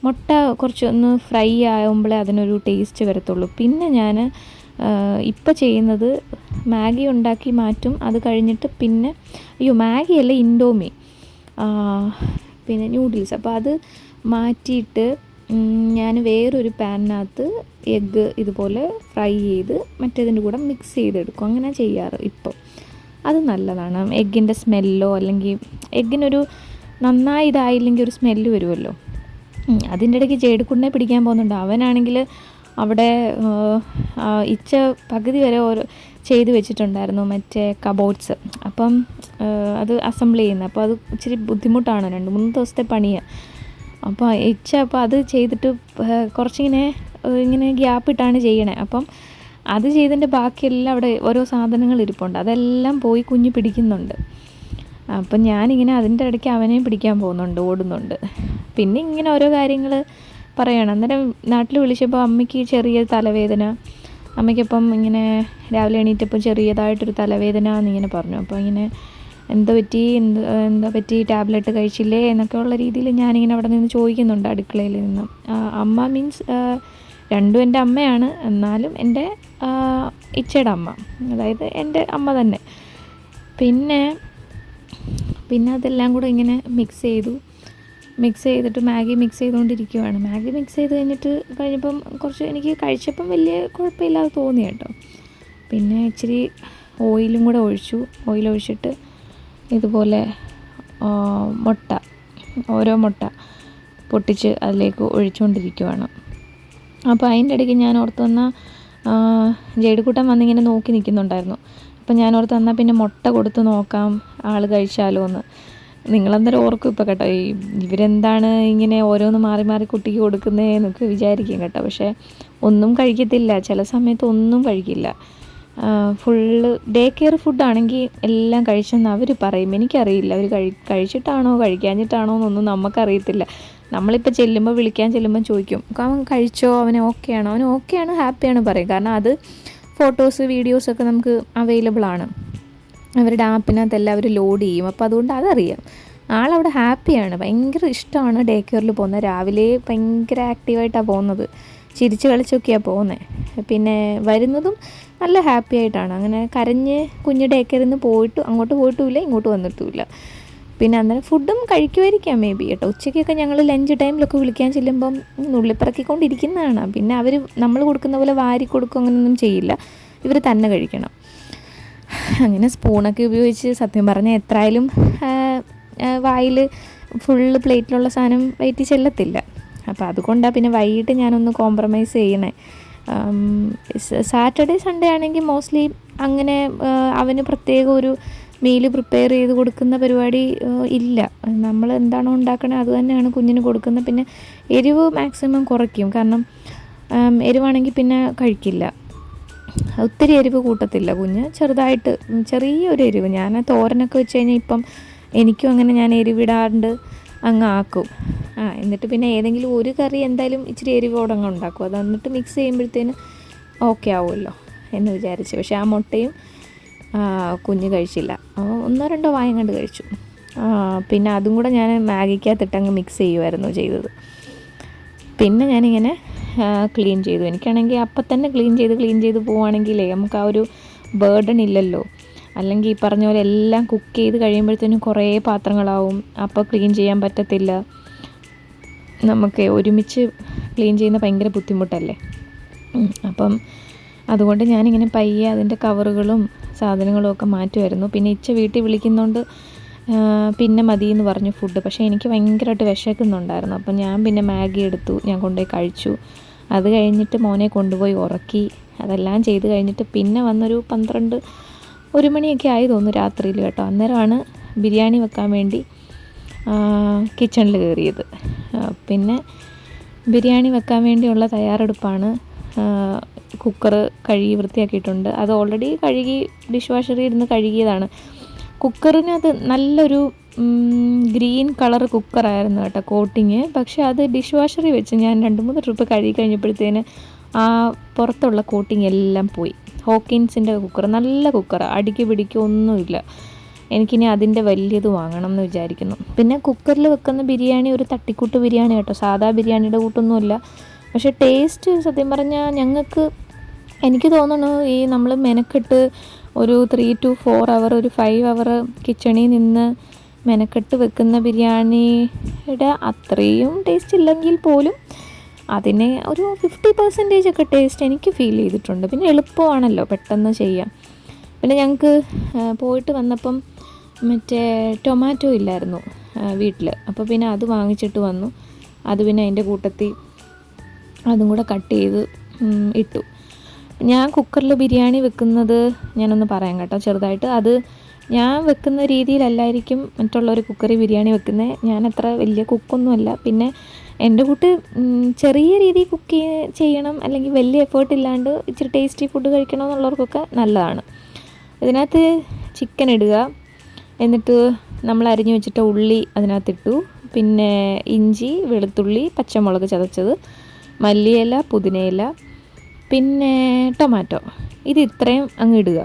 മുട്ട കുറച്ചൊന്ന് ഫ്രൈ ആകുമ്പോഴേ അതിനൊരു ടേസ്റ്റ് വരത്തുള്ളൂ. പിന്നെ ഞാൻ ഇപ്പോൾ ചെയ്യുന്നത് മാഗി ഉണ്ടാക്കി മാറ്റും. അത് കഴിഞ്ഞിട്ട് പിന്നെ മാഗിയല്ല, ഇൻഡോമി, പിന്നെ ന്യൂഡിൽസ്. അപ്പോൾ അത് മാറ്റിയിട്ട് ഞാൻ വേറൊരു പാനിനകത്ത് എഗ്ഗ് ഇതുപോലെ ഫ്രൈ ചെയ്ത് മറ്റേതിൻ്റെ കൂടെ മിക്സ് ചെയ്തെടുക്കും. അങ്ങനെ ചെയ്യാറ് ഇപ്പോൾ. അത് നല്ലതാണ്. എഗ്ഗിൻ്റെ സ്മെല്ലോ അല്ലെങ്കിൽ എഗ്ഗിനൊരു നന്നായി ഇതായില്ലെങ്കിൽ ഒരു സ്മെല്ല് വരുമല്ലോ. അതിൻ്റെ ഇടയ്ക്ക് ജേഡിക്കുണ്ണെ പിടിക്കാൻ പോകുന്നുണ്ട്. അവനാണെങ്കിൽ അവിടെ ഇച്ച പകുതി വരെ ഓരോ ചെയ്ത് വെച്ചിട്ടുണ്ടായിരുന്നു മറ്റേ കബോർഡ്സ്. അപ്പം അത് അസംബിൾ ചെയ്യുന്നത്. അപ്പോൾ അത് ഇച്ചിരി ബുദ്ധിമുട്ടാണ്, 2-3 ദിവസത്തെ പണിയാണ്. അപ്പോൾ അപ്പോൾ അത് ചെയ്തിട്ട് ഇങ്ങനെ ഗ്യാപ്പിട്ടാണ് ചെയ്യണേ. അപ്പം അത് ചെയ്തതിൻ്റെ ബാക്കിയെല്ലാം അവിടെ ഓരോ സാധനങ്ങൾ ഇരിപ്പുണ്ട്, അതെല്ലാം പോയി കുഞ്ഞ് പിടിക്കുന്നുണ്ട്. അപ്പം ഞാനിങ്ങനെ അതിൻ്റെ ഇടയ്ക്ക് അവനെയും പിടിക്കാൻ പോകുന്നുണ്ട്, ഓടുന്നുണ്ട്. പിന്നെ ഇങ്ങനെ ഓരോ കാര്യങ്ങൾ പറയണം. അന്നേരം നാട്ടിൽ വിളിച്ചപ്പോൾ അമ്മയ്ക്ക് ചെറിയ തലവേദന, അമ്മയ്ക്കപ്പം ഇങ്ങനെ രാവിലെ എണീറ്റപ്പോൾ ചെറിയതായിട്ടൊരു തലവേദന എന്നിങ്ങനെ പറഞ്ഞു. അപ്പോൾ ഇങ്ങനെ എന്താ പറ്റി ടാബ്ലറ്റ് കഴിച്ചില്ലേ എന്നൊക്കെ ഉള്ള രീതിയിൽ ഞാനിങ്ങനെ അവിടെ നിന്ന് ചോദിക്കുന്നുണ്ട് അടുക്കളയിൽ നിന്ന്. അമ്മ മീൻസ് രണ്ടും എൻ്റെ അമ്മയാണ്, എന്നാലും എൻ്റെ ഇച്ചയുടെ അമ്മ, അതായത് എൻ്റെ അമ്മ തന്നെ. പിന്നെ അതെല്ലാം കൂടെ ഇങ്ങനെ മിക്സ് ചെയ്തിട്ട് മാഗി മിക്സ് ചെയ്തുകൊണ്ടിരിക്കുവാണ്. മാഗി മിക്സ് ചെയ്ത് കഴിഞ്ഞപ്പം കുറച്ച് എനിക്ക് കഴിച്ചപ്പം വലിയ കുഴപ്പമില്ലാതെ തോന്നി കേട്ടോ. പിന്നെ ഇച്ചിരി ഓയിലും കൂടെ ഒഴിച്ചിട്ട് ഇതുപോലെ ഓരോ മുട്ട പൊട്ടിച്ച് അതിലേക്ക് ഒഴിച്ചുകൊണ്ടിരിക്കുവാണ്. അപ്പോൾ അതിൻ്റെ ഇടയ്ക്ക് ഞാൻ ഓർത്ത് വന്നാൽ ജേഡിക്കുട്ടൻ വന്നിങ്ങനെ നോക്കി നിൽക്കുന്നുണ്ടായിരുന്നു. അപ്പം ഞാൻ ഓർത്ത് വന്നാൽ പിന്നെ മുട്ട കൊടുത്ത് നോക്കാം ആൾ കഴിച്ചാലോ എന്ന്. നിങ്ങളെന്തായാലും ഓർക്കും ഇപ്പോൾ കേട്ടോ, ഇവരെന്താണ് ഇങ്ങനെ ഓരോന്ന് മാറി മാറി കുട്ടിക്ക് കൊടുക്കുന്നതെന്നൊക്കെ വിചാരിക്കും കേട്ടോ. പക്ഷേ ഒന്നും കഴിക്കത്തില്ല, ചില സമയത്ത് ഒന്നും കഴിക്കില്ല. ഫുള്ള് ഡേ കെയർ ഫുഡാണെങ്കിൽ എല്ലാം കഴിച്ചെന്ന് അവർ പറയും. എനിക്കറിയില്ല അവർ കഴിച്ചിട്ടാണോ കഴിക്കാഞ്ഞിട്ടാണോ എന്നൊന്നും നമുക്കറിയത്തില്ല. നമ്മളിപ്പോൾ വിളിക്കാൻ ചെല്ലുമ്പോൾ ചോദിക്കും, അവൻ കഴിച്ചോ, അവന് ഓക്കെയാണോ, അവന് ഓക്കെയാണ് ഹാപ്പിയാണ് പറയും. കാരണം അത് ഫോട്ടോസ് വീഡിയോസൊക്കെ നമുക്ക് അവൈലബിൾ ആണ്, അവരുടെ ആപ്പിനകത്ത് എല്ലാവരും ലോഡ് ചെയ്യും. അപ്പോൾ അതുകൊണ്ട് അതറിയാം ആളവിടെ ഹാപ്പിയാണ്, ഭയങ്കര ഇഷ്ടമാണ് ഡേ കെയറിൽ പോകുന്നത്. രാവിലെ ഭയങ്കര ആക്റ്റീവായിട്ടാണ് പോകുന്നത്, ചിരിച്ച് കളിച്ചൊക്കെയാണ് പോകുന്നത്. പിന്നെ വരുന്നതും നല്ല ഹാപ്പി ആയിട്ടാണ്. അങ്ങനെ കരഞ്ഞ് കുഞ്ഞ് ഡേ കെയറിൽ നിന്ന് അങ്ങോട്ട് പോയിട്ടുമില്ല, ഇങ്ങോട്ട് വന്നിട്ടുമില്ല. പിന്നെ അന്നേരം ഫുഡും കഴിക്കുമായിരിക്കാം മേ ബി കേട്ടോ. ഉച്ചയ്ക്കൊക്കെ ഞങ്ങൾ ലഞ്ച് ടൈമിലൊക്കെ വിളിക്കാൻ ചെല്ലുമ്പം നുള്ളിപ്പിറക്കിക്കൊണ്ടിരിക്കുന്നതാണ്. പിന്നെ അവർ നമ്മൾ കൊടുക്കുന്ന പോലെ വാരി കൊടുക്കും അങ്ങനെയൊന്നും ചെയ്യില്ല, ഇവർ തന്നെ കഴിക്കണം. അങ്ങനെ സ്പൂണൊക്കെ ഉപയോഗിച്ച് സത്യം പറഞ്ഞാൽ എത്രയായാലും വായിൽ ഫുള്ള് പ്ലേറ്റിലുള്ള സാധനം വയറ്റി ചെല്ലത്തില്ല. അപ്പോൾ അതുകൊണ്ടാണ് പിന്നെ വൈകിട്ട് ഞാനൊന്ന് കോംപ്രമൈസ് ചെയ്യണേ. സാറ്റർഡേ സൺഡേ ആണെങ്കിൽ മോസ്റ്റ്ലി അങ്ങനെ അവന് പ്രത്യേകം ഒരു മീൽ പ്രിപ്പയർ ചെയ്ത് കൊടുക്കുന്ന പരിപാടി ഇല്ല. നമ്മൾ എന്താണോ ഉണ്ടാക്കണേ അത് തന്നെയാണ് കുഞ്ഞിന് കൊടുക്കുന്നത്. പിന്നെ എരിവ് മാക്സിമം കുറയ്ക്കും, കാരണം എരിവാണെങ്കിൽ പിന്നെ കഴിക്കില്ല. ഒത്തിരി എരിവ് കൂട്ടത്തില്ല കുഞ്ഞ്, ചെറിയൊരു എരിവ്. ഞാൻ തോരനൊക്കെ വെച്ച് കഴിഞ്ഞാൽ ഇപ്പം എനിക്കും അങ്ങനെ ഞാൻ എരിവിടാണ്ട് അങ്ങ് ആക്കും. എന്നിട്ട് പിന്നെ ഏതെങ്കിലും ഒരു കറി എന്തായാലും ഇച്ചിരി എരിവോടെ അങ്ങ് ഉണ്ടാക്കും. അത് എന്നിട്ട് മിക്സ് ചെയ്യുമ്പോഴത്തേന് ഓക്കെ ആവുമല്ലോ എന്ന് വിചാരിച്ചു. പക്ഷേ ആ മുട്ടയും കുഞ്ഞ് കഴിച്ചില്ല, 1-2 വായം കണ്ട് കഴിച്ചു. പിന്നെ അതും കൂടെ ഞാൻ മാഗിക്കകത്തിട്ടങ്ങ് മിക്സ് ചെയ്യുമായിരുന്നു ചെയ്തത്. പിന്നെ ഞാനിങ്ങനെ ക്ലീൻ ചെയ്തു. എനിക്കാണെങ്കിൽ അപ്പം തന്നെ ക്ലീൻ ചെയ്ത് പോവുകയാണെങ്കിലേ നമുക്ക് ആ ഒരു ബേർഡൻ ഇല്ലല്ലോ. അല്ലെങ്കിൽ ഈ പറഞ്ഞ പോലെ എല്ലാം കുക്ക് ചെയ്ത് കഴിയുമ്പോഴത്തേനും കുറേ പാത്രങ്ങളാവും, അപ്പോൾ ക്ലീൻ ചെയ്യാൻ പറ്റത്തില്ല. നമുക്ക് ഒരുമിച്ച് ക്ലീൻ ചെയ്യുന്ന ഭയങ്കര ബുദ്ധിമുട്ടല്ലേ. അപ്പം അതുകൊണ്ട് ഞാനിങ്ങനെ പയ്യെ അതിൻ്റെ കവറുകളും സാധനങ്ങളും ഒക്കെ മാറ്റുമായിരുന്നു. പിന്നെ ഇച്ച വീട്ടിൽ വിളിക്കുന്നതുകൊണ്ട് പിന്നെ മതിയെന്ന് പറഞ്ഞു ഫുഡ്. പക്ഷേ എനിക്ക് ഭയങ്കരമായിട്ട് വിശക്കുന്നുണ്ടായിരുന്നു. അപ്പം ഞാൻ പിന്നെ മാഗി എടുത്തു, ഞാൻ കൊണ്ടുപോയി കഴിച്ചു. അത് കഴിഞ്ഞിട്ട് മോനെ കൊണ്ടുപോയി ഉറക്കി. അതെല്ലാം ചെയ്ത് കഴിഞ്ഞിട്ട് പിന്നെ വന്നൊരു 12-1 മണിയൊക്കെ ആയി തോന്നുന്നു രാത്രിയിൽ കേട്ടോ. അന്നേരമാണ് ബിരിയാണി വെക്കാൻ വേണ്ടി കിച്ചണിൽ കയറിയത്. പിന്നെ ബിരിയാണി വെക്കാൻ വേണ്ടിയുള്ള തയ്യാറെടുപ്പാണ്. കുക്കർ കഴുകി വൃത്തിയാക്കിയിട്ടുണ്ട്. അത് ഓൾറെഡി ഡിഷ് വാഷറിൽ ഇരുന്ന് കഴുകിയതാണ്. കുക്കറിനത് നല്ലൊരു ഗ്രീൻ കളർ കുക്കറായിരുന്നു കേട്ടോ കോട്ടിങ്. പക്ഷേ അത് ഡിഷ് വാഷറിൽ വെച്ച് ഞാൻ 2-3 ട്രിപ്പ് കഴുകി കഴിഞ്ഞപ്പോഴത്തേന് ആ പുറത്തുള്ള കോട്ടിങ് എല്ലാം പോയി. ഹോക്കിൻസിൻ്റെ കുക്കർ, നല്ല കുക്കറാണ്, അടിക്ക് പിടിക്കുക ഒന്നുമില്ല. എനിക്കിനി അതിൻ്റെ വലിയത് വാങ്ങണം എന്ന് വിചാരിക്കുന്നു. പിന്നെ കുക്കറിൽ വെക്കുന്ന ബിരിയാണി ഒരു തട്ടിക്കൂട്ട് ബിരിയാണി കേട്ടോ, സാധാ ബിരിയാണിയുടെ കൂട്ടൊന്നുമില്ല. പക്ഷേ ടേസ്റ്റ് സത്യം പറഞ്ഞാൽ എനിക്ക് തോന്നുന്നു ഈ നമ്മൾ മെനക്കെട്ട് ഒരു 3 to 4 hour, ഒരു 5 hour കിച്ചണിൽ നിന്ന് മെനക്കെട്ട് വെക്കുന്ന ബിരിയാണിയുടെ അത്രയും ടേസ്റ്റ് ഇല്ലെങ്കിൽ പോലും അതിനെ ഒരു 50% ഒക്കെ ടേസ്റ്റ് എനിക്ക് ഫീൽ ചെയ്തിട്ടുണ്ട്. പിന്നെ എളുപ്പമാണല്ലോ, പെട്ടെന്ന് ചെയ്യാം. പിന്നെ ഞങ്ങൾക്ക് പോയിട്ട് വന്നപ്പം മറ്റേ ടൊമാറ്റോ ഇല്ലായിരുന്നു വീട്ടിൽ. അപ്പോൾ പിന്നെ അത് വാങ്ങിച്ചിട്ട് വന്നു. അത് പിന്നെ അതിൻ്റെ കൂട്ടത്തിൽ അതും കൂടെ കട്ട് ചെയ്ത് ഇട്ടു. ഞാൻ കുക്കറിൽ ബിരിയാണി വെക്കുന്നത് ഞാനൊന്ന് പറയാം കേട്ടോ ചെറുതായിട്ട്. അത് ഞാൻ വെക്കുന്ന രീതിയിലല്ലായിരിക്കും മറ്റുള്ളവർ കുക്കറി ബിരിയാണി വെക്കുന്നത്. ഞാൻ അത്ര വലിയ കുക്കൊന്നുമല്ല. പിന്നെ എൻ്റെ കൂട്ട് ചെറിയ രീതിയിൽ കുക്ക് ചെയ്യണം, അല്ലെങ്കിൽ വലിയ എഫേർട്ട് ഇല്ലാണ്ട് ഇച്ചിരി ടേസ്റ്റി ഫുഡ് കഴിക്കണം എന്നുള്ളവർക്കൊക്കെ നല്ലതാണ്. ഇതിനകത്ത് ചിക്കൻ ഇടുക, എന്നിട്ട് നമ്മൾ അരിഞ്ഞു വെച്ചിട്ട് ഉള്ളി അതിനകത്തിട്ടു, പിന്നെ ഇഞ്ചി, വെളുത്തുള്ളി, പച്ചമുളക് ചതച്ചത്, മല്ലിയില, പുതിനയില, പിന്നെ ടൊമാറ്റോ, ഇത് ഇത്രയും അങ്ങ് ഇടുക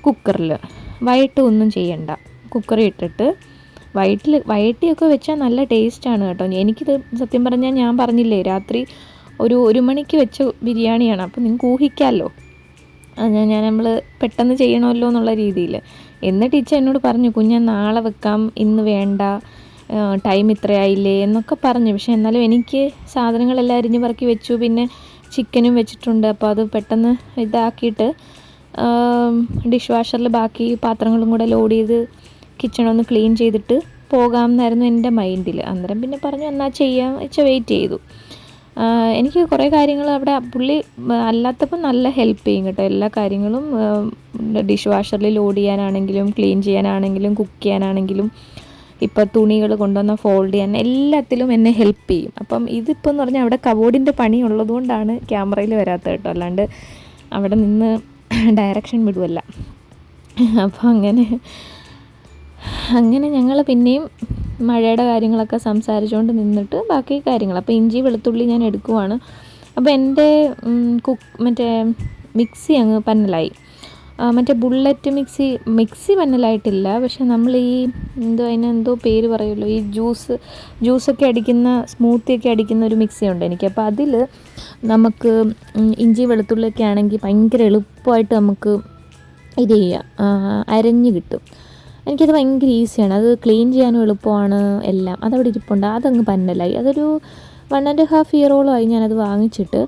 കുക്കറിൽ. വയറ്റ് ഒന്നും ചെയ്യണ്ട. കുക്കറിൽ ഇട്ടിട്ട് വയറ്റിയൊക്കെ വെച്ചാൽ നല്ല ടേസ്റ്റാണ് കേട്ടോ. എനിക്കിത് സത്യം പറഞ്ഞാൽ ഞാൻ പറഞ്ഞില്ലേ രാത്രി ഒരു മണിക്ക് വെച്ച ബിരിയാണിയാണ്. അപ്പോൾ നിങ്ങൾക്ക് ഊഹിക്കാമല്ലോ നമ്മൾ പെട്ടെന്ന് ചെയ്യണമല്ലോ എന്നുള്ള രീതിയിൽ. എന്നിട്ട് ഇച്ച എന്നോട് പറഞ്ഞു, കുഞ്ഞാ നാളെ വെക്കാം, ഇന്ന് വേണ്ട, ടൈം ഇത്രയായില്ലേ എന്നൊക്കെ പറഞ്ഞു. പക്ഷെ എന്നാലും എനിക്ക് സാധനങ്ങളെല്ലാം അരിഞ്ഞ് പറക്കി വെച്ചു, പിന്നെ ചിക്കനും വെച്ചിട്ടുണ്ട്. അപ്പോൾ അത് പെട്ടെന്ന് ഇതാക്കിയിട്ട് ഡിഷ് വാഷറിൽ ബാക്കി പാത്രങ്ങളും കൂടെ ലോഡ് ചെയ്ത് കിച്ചണൊന്ന് ക്ലീൻ ചെയ്തിട്ട് പോകാമെന്നായിരുന്നു എൻ്റെ മൈൻഡിൽ. അന്നേരം പിന്നെ പറഞ്ഞു എന്നാൽ ചെയ്യാം വെച്ച് വെയിറ്റ് ചെയ്തു. എനിക്ക് കുറേ കാര്യങ്ങൾ അവിടെ പുള്ളി അല്ലാത്തപ്പോൾ നല്ല ഹെൽപ്പ് ചെയ്യും കേട്ടോ. എല്ലാ കാര്യങ്ങളും ഡിഷ് വാഷറിൽ ലോഡ് ചെയ്യാനാണെങ്കിലും ക്ലീൻ ചെയ്യാനാണെങ്കിലും കുക്ക് ചെയ്യാനാണെങ്കിലും ഇപ്പോൾ തുണികൾ കൊണ്ടുവന്ന് ഫോൾഡ് ചെയ്യാൻ എല്ലാത്തിലും എന്നെ ഹെൽപ്പ് ചെയ്യും. അപ്പം ഇതിപ്പോൾ എന്ന് പറഞ്ഞാൽ അവിടെ കബോർഡിൻ്റെ പണി ഉള്ളതുകൊണ്ടാണ് ക്യാമറയിൽ വരാത്തത് കേട്ടോ. അല്ലാണ്ട് അവിടെ നിന്ന് ഡയറക്ഷൻ വിടുമല്ല. അപ്പോൾ അങ്ങനെ ഞങ്ങൾ പിന്നെയും മഴയുടെ കാര്യങ്ങളൊക്കെ സംസാരിച്ചുകൊണ്ട് നിന്നിട്ട് ബാക്കി കാര്യങ്ങൾ. അപ്പോൾ ഇഞ്ചി വെളുത്തുള്ളി ഞാൻ എടുക്കുവാണ്. അപ്പോൾ എൻ്റെ മറ്റേ മിക്സി അങ്ങ് പന്നലായി. മറ്റേ ബുള്ളറ്റ് മിക്സി പന്നലായിട്ടില്ല. പക്ഷെ നമ്മൾ ഈ അതിനെന്തോ പേര് പറയുമല്ലോ, ഈ ജ്യൂസൊക്കെ അടിക്കുന്ന, സ്മൂത്തിയൊക്കെ അടിക്കുന്ന ഒരു മിക്സി ഉണ്ട് എനിക്ക്. അപ്പോൾ അതിൽ നമുക്ക് ഇഞ്ചി വെളുത്തുള്ളിയൊക്കെ ആണെങ്കിൽ ഭയങ്കര എളുപ്പമായിട്ട് നമുക്ക് ഇത് ചെയ്യാം, അരഞ്ഞ് കിട്ടും. എനിക്കത് ഭയങ്കര ഈസിയാണ്. അത് ക്ലീൻ ചെയ്യാനും എളുപ്പമാണ് എല്ലാം. അതവിടെ ഇരിപ്പുണ്ട്. അതങ്ങ് പന്നലായി. അതൊരു 1.5 ഇയറോളമായി ഞാനത് വാങ്ങിച്ചിട്ട്.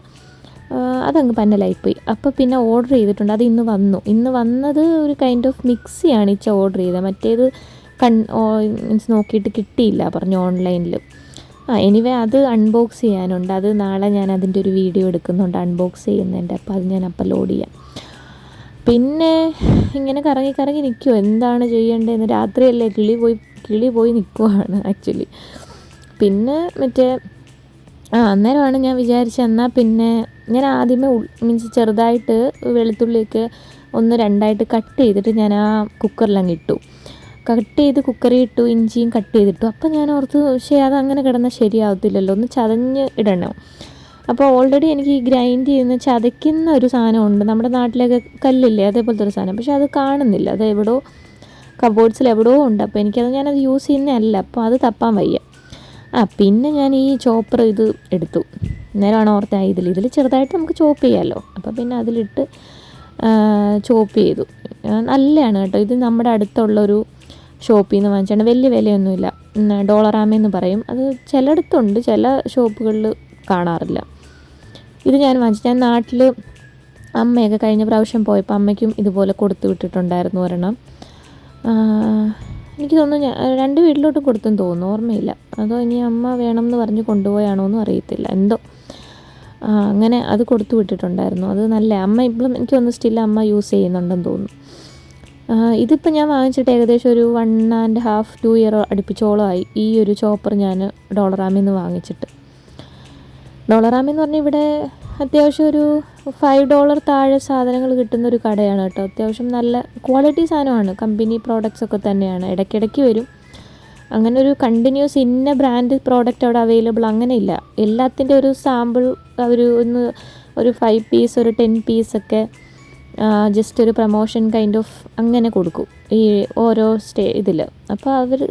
അതങ്ങ് പന്നലായിപ്പോയി. അപ്പോൾ പിന്നെ ഓർഡർ ചെയ്തിട്ടുണ്ട്. അത് ഇന്ന് വന്നത് ഒരു കൈൻഡ് ഓഫ് മിക്സിയാണ് ഇച്ച ഓർഡർ ചെയ്തത്. മറ്റേത് മീൻസ് നോക്കിയിട്ട് കിട്ടിയില്ല പറഞ്ഞു ഓൺലൈനിൽ. എനിവേ അത് അൺബോക്സ് ചെയ്യാനുണ്ട്. അത് നാളെ ഞാൻ അതിൻ്റെ ഒരു വീഡിയോ എടുക്കുന്നുണ്ട് അൺബോക്സ് ചെയ്യുന്നതിൻ്റെ. അപ്പോൾ അത് ഞാൻ അപ്ലോഡ് ചെയ്യാം. പിന്നെ ഇങ്ങനെ കറങ്ങി നിൽക്കുമോ, എന്താണ് ചെയ്യേണ്ടതെന്ന്. രാത്രിയല്ലേ, കിളി പോയി നിൽക്കുവാണ് ആക്ച്വലി. പിന്നെ മറ്റേ അന്നേരമാണ് ഞാൻ വിചാരിച്ചത് എന്നാൽ പിന്നെ ഞാൻ ആദ്യമേ മീൻസ് ചെറുതായിട്ട് വെളുത്തുള്ളിയൊക്കെ 1-2 കട്ട് ചെയ്തിട്ട് ഞാൻ ആ കുക്കറിലങ്ങ് ഇട്ടു. കട്ട് ചെയ്ത് കുക്കറിൽ ഇട്ടു, ഇഞ്ചിയും കട്ട് ചെയ്തിട്ടു. അപ്പോൾ ഞാൻ ഓർത്ത് പക്ഷേ അതങ്ങനെ കിടന്നാൽ ശരിയാവത്തില്ലല്ലോ, ഒന്ന് ചതഞ്ഞ് ഇടണം. അപ്പോൾ ഓൾറെഡി എനിക്ക് ഈ ഗ്രൈൻഡ് ചെയ്യുന്ന ചതയ്ക്കുന്ന ഒരു സാധനമുണ്ട് നമ്മുടെ നാട്ടിലൊക്കെ, കല്ലില്ലേ അതേപോലത്തെ ഒരു സാധനം. പക്ഷെ അത് കാണുന്നില്ല, അത് എവിടെയോ കബോർഡ്സിൽ എവിടെയോ ഉണ്ട്. അപ്പോൾ ഞാനത് യൂസ് ചെയ്യുന്നതല്ല, അപ്പോൾ അത് തപ്പാൻ വയ്യ. പിന്നെ ഞാൻ ഈ ചോപ്പർ ഇത് എടുത്തു. നേരമാണ് ഓർത്ത ഇതിൽ ചെറുതായിട്ട് നമുക്ക് ചോപ്പ് ചെയ്യാമല്ലോ. അപ്പോൾ പിന്നെ അതിലിട്ട് ചോപ്പ് ചെയ്തു. നല്ലതാണ് കേട്ടോ. ഇത് നമ്മുടെ അടുത്തുള്ളൊരു ഷോപ്പിൽ നിന്ന് വാങ്ങിച്ചാണ്. വലിയ വിലയൊന്നുമില്ല. ഡോളറാമെന്ന് പറയും. അത് ചിലയിടത്തുണ്ട്, ചില ഷോപ്പുകളിൽ കാണാറില്ല. ഇത് ഞാൻ വാങ്ങിച്ചു. ഞാൻ നാട്ടിൽ അമ്മയൊക്കെ കഴിഞ്ഞ പ്രാവശ്യം പോയപ്പോൾ അമ്മയ്ക്കും ഇതുപോലെ കൊടുത്തു വിട്ടിട്ടുണ്ടായിരുന്നു ഒരെണ്ണം. എനിക്ക് തോന്നുന്നു 2 വീട്ടിലോട്ടും കൊടുത്തെന്ന് തോന്നുന്നു, ഓർമ്മയില്ല. അതോ ഇനി അമ്മ വേണമെന്ന് പറഞ്ഞ് കൊണ്ടുപോയാണോ എന്നും അറിയത്തില്ല, എന്തോ. അങ്ങനെ അത് കൊടുത്തു വിട്ടിട്ടുണ്ടായിരുന്നു. അത് നല്ല അമ്മ ഇപ്പോഴും എനിക്ക് തോന്നുന്നു സ്റ്റിൽ അമ്മ യൂസ് ചെയ്യുന്നുണ്ടെന്ന് തോന്നുന്നു. ഇതിപ്പോൾ ഞാൻ വാങ്ങിച്ചിട്ട് ഏകദേശം ഒരു 1.5-2 ഇയർ അടുപ്പിച്ചോളമായി ഈ ഒരു ചോപ്പർ ഞാൻ ഡോളറാമിൽ നിന്ന് വാങ്ങിച്ചിട്ട്. ഡോളറാമെന്ന് പറഞ്ഞാൽ ഇവിടെ അത്യാവശ്യം ഒരു $5 താഴെ സാധനങ്ങൾ കിട്ടുന്നൊരു കടയാണ് കേട്ടോ. അത്യാവശ്യം നല്ല ക്വാളിറ്റി സാധനമാണ്, കമ്പനി പ്രോഡക്റ്റ്സ് ഒക്കെ തന്നെയാണ്. ഇടയ്ക്കിടയ്ക്ക് വരും. അങ്ങനെ ഒരു കണ്ടിന്യൂസ് ഇന്ന ബ്രാൻഡ് പ്രോഡക്റ്റ് അവിടെ അവൈലബിൾ അങ്ങനെ ഇല്ല. എല്ലാത്തിൻ്റെ ഒരു സാമ്പിൾ അവർ ഒരു 5 പീസ് ഒരു 10 പീസൊക്കെ ജസ്റ്റ് ഒരു പ്രൊമോഷൻ കൈൻഡ് ഓഫ് അങ്ങനെ കൊടുക്കും ഈ ഓരോ ഇതിൽ.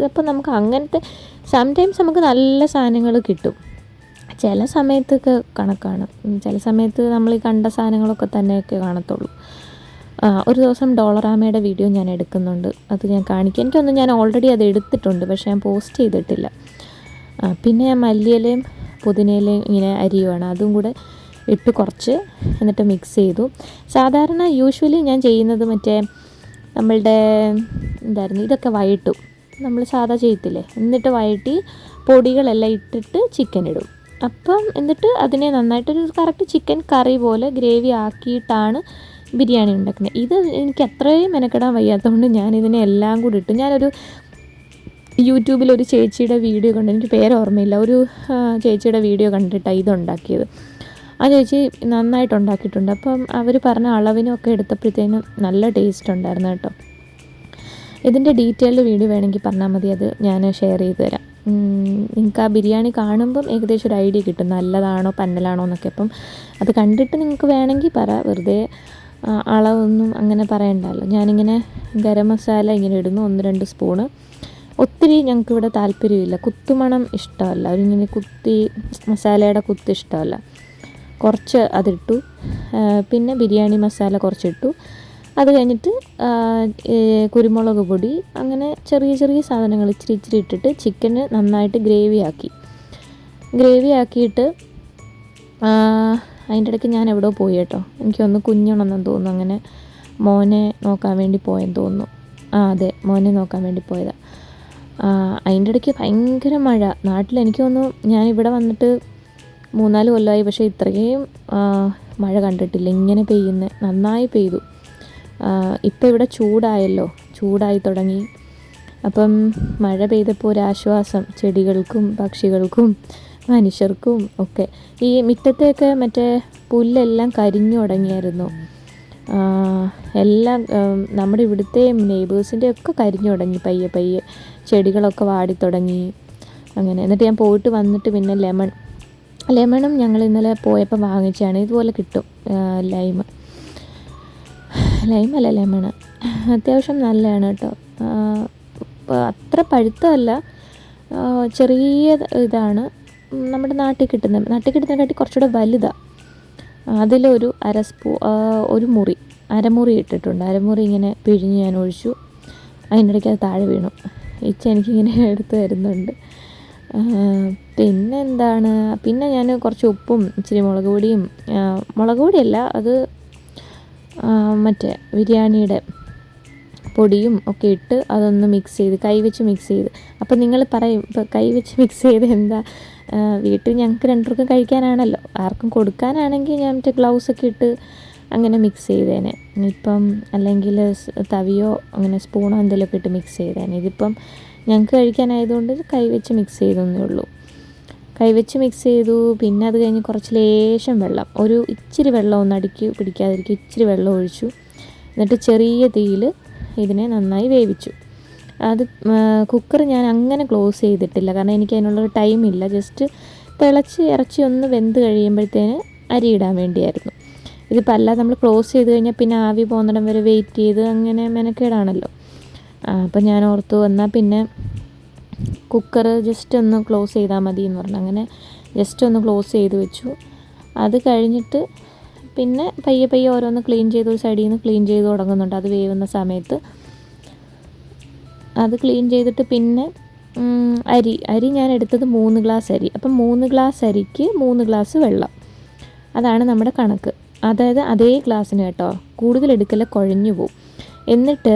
അപ്പോൾ നമുക്ക് അങ്ങനത്തെ സംടൈംസ് നമുക്ക് നല്ല സാധനങ്ങൾ കിട്ടും. ചില സമയത്തൊക്കെ കണക്കാണ്. ചില സമയത്ത് നമ്മൾ ഈ കണ്ട സാധനങ്ങളൊക്കെ തന്നെയൊക്കെ കാണത്തുള്ളൂ. ഒരു ദിവസം ഡോളറാമയുടെ വീഡിയോ ഞാൻ എടുക്കുന്നുണ്ട്, അത് ഞാൻ കാണിക്കാം. എനിക്കൊന്നും ഞാൻ ഓൾറെഡി അത് എടുത്തിട്ടുണ്ട്, പക്ഷേ ഞാൻ പോസ്റ്റ് ചെയ്തിട്ടില്ല. പിന്നെ ഞാൻ മല്ലിയിലയും പുതിനയിലയും ഇങ്ങനെ അരിയുവാണ്, അതും കൂടെ ഇട്ട് കുറച്ച് എന്നിട്ട് മിക്സ് ചെയ്തു. സാധാരണ യൂഷ്വലി ഞാൻ ചെയ്യുന്നത് മറ്റേ നമ്മളുടെ ഇതൊക്കെ വഴട്ടും, നമ്മൾ സാധാ ചെയ്യത്തില്ലേ, എന്നിട്ട് വഴട്ടി പൊടികളെല്ലാം ഇട്ടിട്ട് ചിക്കൻ ഇടും. അപ്പം എന്നിട്ട് അതിനെ നന്നായിട്ടൊരു കറക്റ്റ് ചിക്കൻ കറി പോലെ ഗ്രേവി ആക്കിയിട്ടാണ് ബിരിയാണി ഉണ്ടാക്കുന്നത്. ഇത് എനിക്ക് അത്രയും മെനക്കെടാൻ വയ്യാത്തതുകൊണ്ട് ഞാനിതിനെ എല്ലാം കൂടി ഇട്ടു. ഞാനൊരു യൂട്യൂബിലൊരു ചേച്ചിയുടെ വീഡിയോ കണ്ട്, എനിക്ക് പേര് ഓർമ്മയില്ല, ഒരു ചേച്ചിയുടെ വീഡിയോ കണ്ടിട്ടാണ് ഇതുണ്ടാക്കിയത്. ആ ചേച്ചി നന്നായിട്ട് ഉണ്ടാക്കിയിട്ടുണ്ട്. അപ്പം അവർ പറഞ്ഞ അളവിനൊക്കെ എടുത്തപ്പോഴത്തേനും നല്ല ടേസ്റ്റ് ഉണ്ടായിരുന്നു കേട്ടോ. ഇതിൻ്റെ ഡീറ്റെയിൽഡ് വീഡിയോ വേണമെങ്കിൽ പറഞ്ഞാൽ മതി, അത് ഞാൻ ഷെയർ ചെയ്ത് തരാം. നിങ്ങൾക്ക് ആ ബിരിയാണി കാണുമ്പം ഏകദേശം ഒരു ഐഡിയ കിട്ടും നല്ലതാണോ പന്നലാണോ എന്നൊക്കെ. അപ്പം അത് കണ്ടിട്ട് നിങ്ങൾക്ക് വേണമെങ്കിൽ പറ, വെറുതെ അളവൊന്നും അങ്ങനെ പറയണ്ടല്ലോ. ഞാനിങ്ങനെ ഗരം മസാല ഇങ്ങനെ ഇടുന്നു 1-2 സ്പൂണ്. ഒത്തിരി ഞങ്ങൾക്കിവിടെ താല്പര്യമില്ല, കുത്തുമണം ഇഷ്ടമല്ല, അവരിങ്ങനെ കുത്തി മസാലയുടെ കുത്ത് ഇഷ്ടമല്ല. കുറച്ച് അതിട്ടു. പിന്നെ ബിരിയാണി മസാല കുറച്ചിട്ടു. അത് കഴിഞ്ഞിട്ട് കുരുമുളക് പൊടി, അങ്ങനെ ചെറിയ ചെറിയ സാധനങ്ങൾ ഇച്ചിരി ഇട്ടിട്ട് ചിക്കന് നന്നായിട്ട് ഗ്രേവി ആക്കിയിട്ട് അതിൻ്റെ ഇടയ്ക്ക് ഞാൻ എവിടെയോ പോയി കേട്ടോ. എനിക്കൊന്ന് കുഞ്ഞുണെന്നെന്ന് തോന്നുന്നു, അങ്ങനെ മോനെ നോക്കാൻ വേണ്ടി പോയെന്ന് തോന്നുന്നു. അതെ, മോനെ നോക്കാൻ വേണ്ടി പോയതാണ്. അതിൻ്റെ ഇടയ്ക്ക് ഭയങ്കര മഴ നാട്ടിൽ. എനിക്ക് തോന്നുന്നു ഞാനിവിടെ വന്നിട്ട് 3-4 കൊല്ലമായി, പക്ഷേ ഇത്രയും മഴ കണ്ടിട്ടില്ല. ഇങ്ങനെ പെയ്യുന്നത് നന്നായി പെയ്തു. ഇപ്പോൾ ഇവിടെ ചൂടായി തുടങ്ങി. അപ്പം മഴ പെയ്തപ്പോൾ ഒരാശ്വാസം ചെടികൾക്കും പക്ഷികൾക്കും മനുഷ്യർക്കും ഒക്കെ. ഈ മുറ്റത്തെയൊക്കെ മറ്റേ പുല്ലെല്ലാം കരിഞ്ഞു തുടങ്ങിയായിരുന്നു. എല്ലാം നമ്മുടെ ഇവിടുത്തെയും നെയ്ബേഴ്സിൻ്റെ ഒക്കെ കരിഞ്ഞു തുടങ്ങി പയ്യെ. ചെടികളൊക്കെ വാടിത്തുടങ്ങി അങ്ങനെ. എന്നിട്ട് ഞാൻ പോയിട്ട് വന്നിട്ട് പിന്നെ ലെമണും ഞങ്ങൾ ഇന്നലെ പോയപ്പോൾ വാങ്ങിച്ചാണ്. ഇതുപോലെ കിട്ടും ലൈമല്ല ലെമണ്. അത്യാവശ്യം നല്ലതാണ് കേട്ടോ. അത്ര പഴുത്തമല്ല, ചെറിയ ഇതാണ്. നമ്മുടെ നാട്ടിൽ കിട്ടുന്നതിനെക്കാട്ടി കുറച്ചുകൂടെ വലുതാണ്. അതിലൊരു അരമുറി ഇട്ടിട്ടുണ്ട്. അരമുറി ഇങ്ങനെ പിഴിഞ്ഞ് ഞാൻ ഒഴിച്ചു. അതിൻ്റെ ഇടയ്ക്ക് അത് താഴെ വീണു. എനിക്കിങ്ങനെ എടുത്ത് തരുന്നുണ്ട്. പിന്നെ ഞാൻ കുറച്ച് ഉപ്പും ഇച്ചിരി മുളക് പൊടിയല്ല, അത് മറ്റേ ബിരിയാണിയുടെ പൊടിയും ഒക്കെ ഇട്ട് അതൊന്ന് കൈവച്ച് മിക്സ് ചെയ്ത്. അപ്പം നിങ്ങൾ പറയും, ഇപ്പോൾ കൈവച്ച് മിക്സ് ചെയ്ത് എന്താ, വീട്ടിൽ ഞങ്ങൾക്ക് 2 പേർക്കും കഴിക്കാനാണല്ലോ, ആർക്കും കൊടുക്കാനാണെങ്കിൽ ഞാൻ മറ്റേ ഗ്ലൗസൊക്കെ ഇട്ട് അങ്ങനെ മിക്സ് ചെയ്തേനെ. ഇപ്പം അല്ലെങ്കിൽ തവിയോ അങ്ങനെ സ്പൂണോ എന്തെങ്കിലുമൊക്കെ ഇട്ട് മിക്സ് ചെയ്തേനെ. ഇതിപ്പം ഞങ്ങൾക്ക് കഴിക്കാനായതുകൊണ്ട് കൈവച്ച് മിക്സ് ചെയ്തെന്നേ ഉള്ളൂ. കൈവച്ച് മിക്സ് ചെയ്തു. പിന്നെ അത് കഴിഞ്ഞ് കുറച്ച് ലേശം വെള്ളം, ഒരു ഇച്ചിരി വെള്ളം ഒന്ന് അടുക്കി പിടിക്കാതിരിക്കും, ഇച്ചിരി വെള്ളം ഒഴിച്ചു. എന്നിട്ട് ചെറിയ തീയിൽ ഇതിനെ നന്നായി വേവിച്ചു. അത് കുക്കർ ഞാൻ അങ്ങനെ ക്ലോസ് ചെയ്തിട്ടില്ല, കാരണം എനിക്ക് അതിനുള്ളൊരു ടൈമില്ല. ജസ്റ്റ് തിളച്ച് ഇറച്ചി ഒന്ന് വെന്ത് കഴിയുമ്പോഴത്തേന് അരി ഇടാൻ വേണ്ടിയായിരുന്നു. ഇതിപ്പോൾ അല്ലാതെ നമ്മൾ ക്ലോസ് ചെയ്ത് കഴിഞ്ഞാൽ പിന്നെ ആവി പോകുന്നിടം വരെ വെയിറ്റ് ചെയ്ത് അങ്ങനെ മെനക്കേടാണല്ലോ. അപ്പം ഞാൻ ഓർത്തു എന്നാൽ പിന്നെ കുക്കർ ജസ്റ്റ് ഒന്ന് ക്ലോസ് ചെയ്താൽ മതി എന്ന് പറഞ്ഞു. അങ്ങനെ ജസ്റ്റ് ഒന്ന് ക്ലോസ് ചെയ്ത് വെച്ചു. അത് കഴിഞ്ഞിട്ട് പിന്നെ പയ്യെ ഓരോന്ന് ക്ലീൻ ചെയ്ത്, ഒരു സൈഡിൽ നിന്ന് ക്ലീൻ ചെയ്ത് തുടങ്ങുന്നുണ്ട്. അത് വേവുന്ന സമയത്ത് അത് ക്ലീൻ ചെയ്തിട്ട് പിന്നെ അരി ഞാൻ എടുത്തത് 3 ഗ്ലാസ് അരി. അപ്പം 3 ഗ്ലാസ് അരിക്ക് 3 ഗ്ലാസ് വെള്ളം, അതാണ് നമ്മുടെ കണക്ക്. അതായത് അതേ ഗ്ലാസ്സിന് കേട്ടോ, കൂടുതൽ എടുക്കല് കുഴഞ്ഞു പോവും. എന്നിട്ട്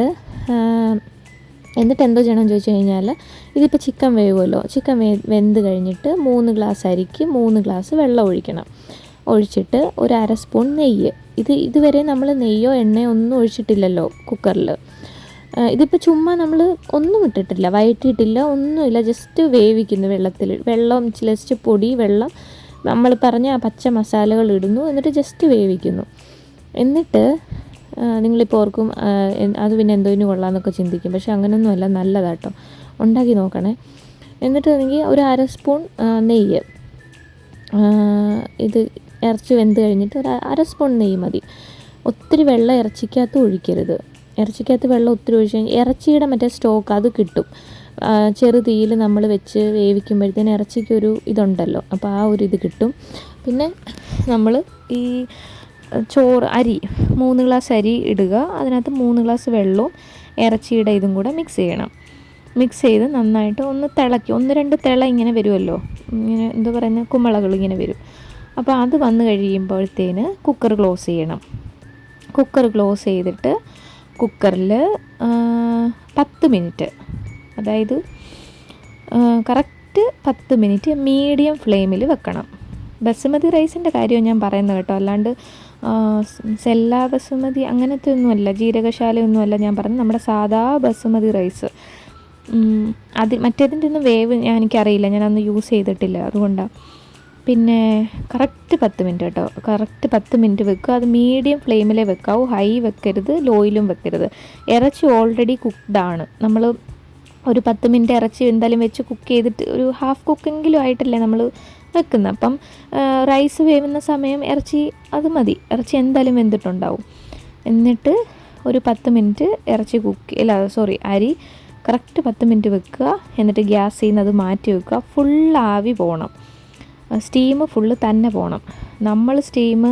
എന്തോ ചെയ്യണമെന്ന് ചോദിച്ചു കഴിഞ്ഞാൽ, ഇതിപ്പോൾ ചിക്കൻ വേവുമല്ലോ, ചിക്കൻ വെന്ത് കഴിഞ്ഞിട്ട് 3 ഗ്ലാസ് അരിക്ക് 3 ഗ്ലാസ് വെള്ളം ഒഴിച്ചിട്ട് ഒരു 1/2 സ്പൂൺ നെയ്യ്. ഇതുവരെ നമ്മൾ നെയ്യോ എണ്ണയോ ഒന്നും ഒഴിച്ചിട്ടില്ലല്ലോ കുക്കറിൽ. ഇതിപ്പോൾ ചുമ്മാ നമ്മൾ ഒന്നും ഇട്ടിട്ടില്ല, വഴറ്റിയിട്ടില്ല, ഒന്നുമില്ല, ജസ്റ്റ് വേവിക്കുന്നു വെള്ളം ജസ്റ്റ് പൊടി വെള്ളം നമ്മൾ പറഞ്ഞ ആ പച്ച മസാലകൾ ഇടുന്നു, എന്നിട്ട് ജസ്റ്റ് വേവിക്കുന്നു. എന്നിട്ട് നിങ്ങളിപ്പോൾ ഓർക്കും അത് പിന്നെ എന്തോതിന് കൊള്ളാമെന്നൊക്കെ ചിന്തിക്കും, പക്ഷെ അങ്ങനെയൊന്നുമല്ല, നല്ലതാട്ടോ, ഉണ്ടാക്കി നോക്കണേ. എന്നിട്ട് എനിക്ക് ഒരു 1/2 സ്പൂൺ നെയ്യ്, ഇത് ഇറച്ചി വെന്ത് കഴിഞ്ഞിട്ട് ഒരു 1/2 സ്പൂൺ നെയ്യ് മതി. ഒത്തിരി വെള്ളം ഇറച്ചിക്കകത്ത് ഒഴിക്കരുത്. ഇറച്ചിക്കകത്ത് വെള്ളം ഒത്തിരി ഒഴിച്ച് കഴിഞ്ഞാൽ ഇറച്ചിയുടെ മറ്റേ സ്റ്റോക്ക് അത് കിട്ടും. ചെറു തീയിൽ നമ്മൾ വെച്ച് വേവിക്കുമ്പോഴത്തേന് ഇറച്ചിക്കൊരു ഇതുണ്ടല്ലോ, അപ്പോൾ ആ ഒരു ഇത് കിട്ടും. പിന്നെ നമ്മൾ ഈ അരി 3 ഗ്ലാസ് അരി ഇടുക, അതിനകത്ത് 3 ഗ്ലാസ് വെള്ളവും ഇറച്ചിയുടെ ഇതും കൂടെ മിക്സ് ചെയ്യണം. മിക്സ് ചെയ്ത് നന്നായിട്ട് ഒന്ന് തിളയ്ക്കും. 1-2 തിള ഇങ്ങനെ വരുമല്ലോ, ഇങ്ങനെ എന്താ പറയുന്നത്, കുമ്പളകൾ ഇങ്ങനെ വരും. അപ്പോൾ അത് വന്നു കഴിയുമ്പോഴത്തേന് കുക്കർ ക്ലോസ് ചെയ്യണം. കുക്കർ ക്ലോസ് ചെയ്തിട്ട് കുക്കറിൽ 10 മിനിറ്റ്, അതായത് കറക്റ്റ് കറക്റ്റ് 10 മിനിറ്റ് മീഡിയം ഫ്ലെയിമിൽ വെക്കണം. ബസുമതി റൈസിൻ്റെ കാര്യം ഞാൻ പറയുന്നത് കേട്ടോ, അല്ലാണ്ട് സെല്ല ബസുമതി അങ്ങനത്തെ ഒന്നുമല്ല, ജീരകശാലയൊന്നുമല്ല ഞാൻ പറഞ്ഞത്. നമ്മുടെ സാധാ ബസുമതി റൈസ്. മറ്റേതിൻ്റെ ഒന്നും വേവ് എനിക്കറിയില്ല, ഞാനന്ന് യൂസ് ചെയ്തിട്ടില്ല, അതുകൊണ്ടാണ്. പിന്നെ കറക്റ്റ് 10 മിനിറ്റ് കേട്ടോ, കറക്റ്റ് 10 മിനിറ്റ് വെക്കുക. അത് മീഡിയം ഫ്ലെയിമിലേ വെക്കാവൂ, ഹൈ വെക്കരുത്, ലോയിലും വെക്കരുത്. ഇറച്ചി ഓൾറെഡി കുക്ക്ഡാണ്. നമ്മൾ ഒരു 10 മിനിറ്റ് ഇറച്ചി എന്തായാലും വെച്ച് കുക്ക് ചെയ്തിട്ട് ഒരു ഹാഫ് കുക്കെങ്കിലും ആയിട്ടല്ലേ നമ്മൾ വെക്കുന്നത്. അപ്പം റൈസ് വേവുന്ന സമയം ഇറച്ചി അത് മതി, ഇറച്ചി എന്തായാലും വെന്തിട്ടുണ്ടാവും. എന്നിട്ട് ഒരു 10 മിനിറ്റ് അരി കറക്റ്റ് 10 മിനിറ്റ് വെക്കുക. എന്നിട്ട് ഗ്യാസിൽ നിന്ന് അത് മാറ്റി വെക്കുക. ഫുൾ ആവി പോകണം, സ്റ്റീം ഫുള്ള് തന്നെ പോകണം. നമ്മൾ സ്റ്റീം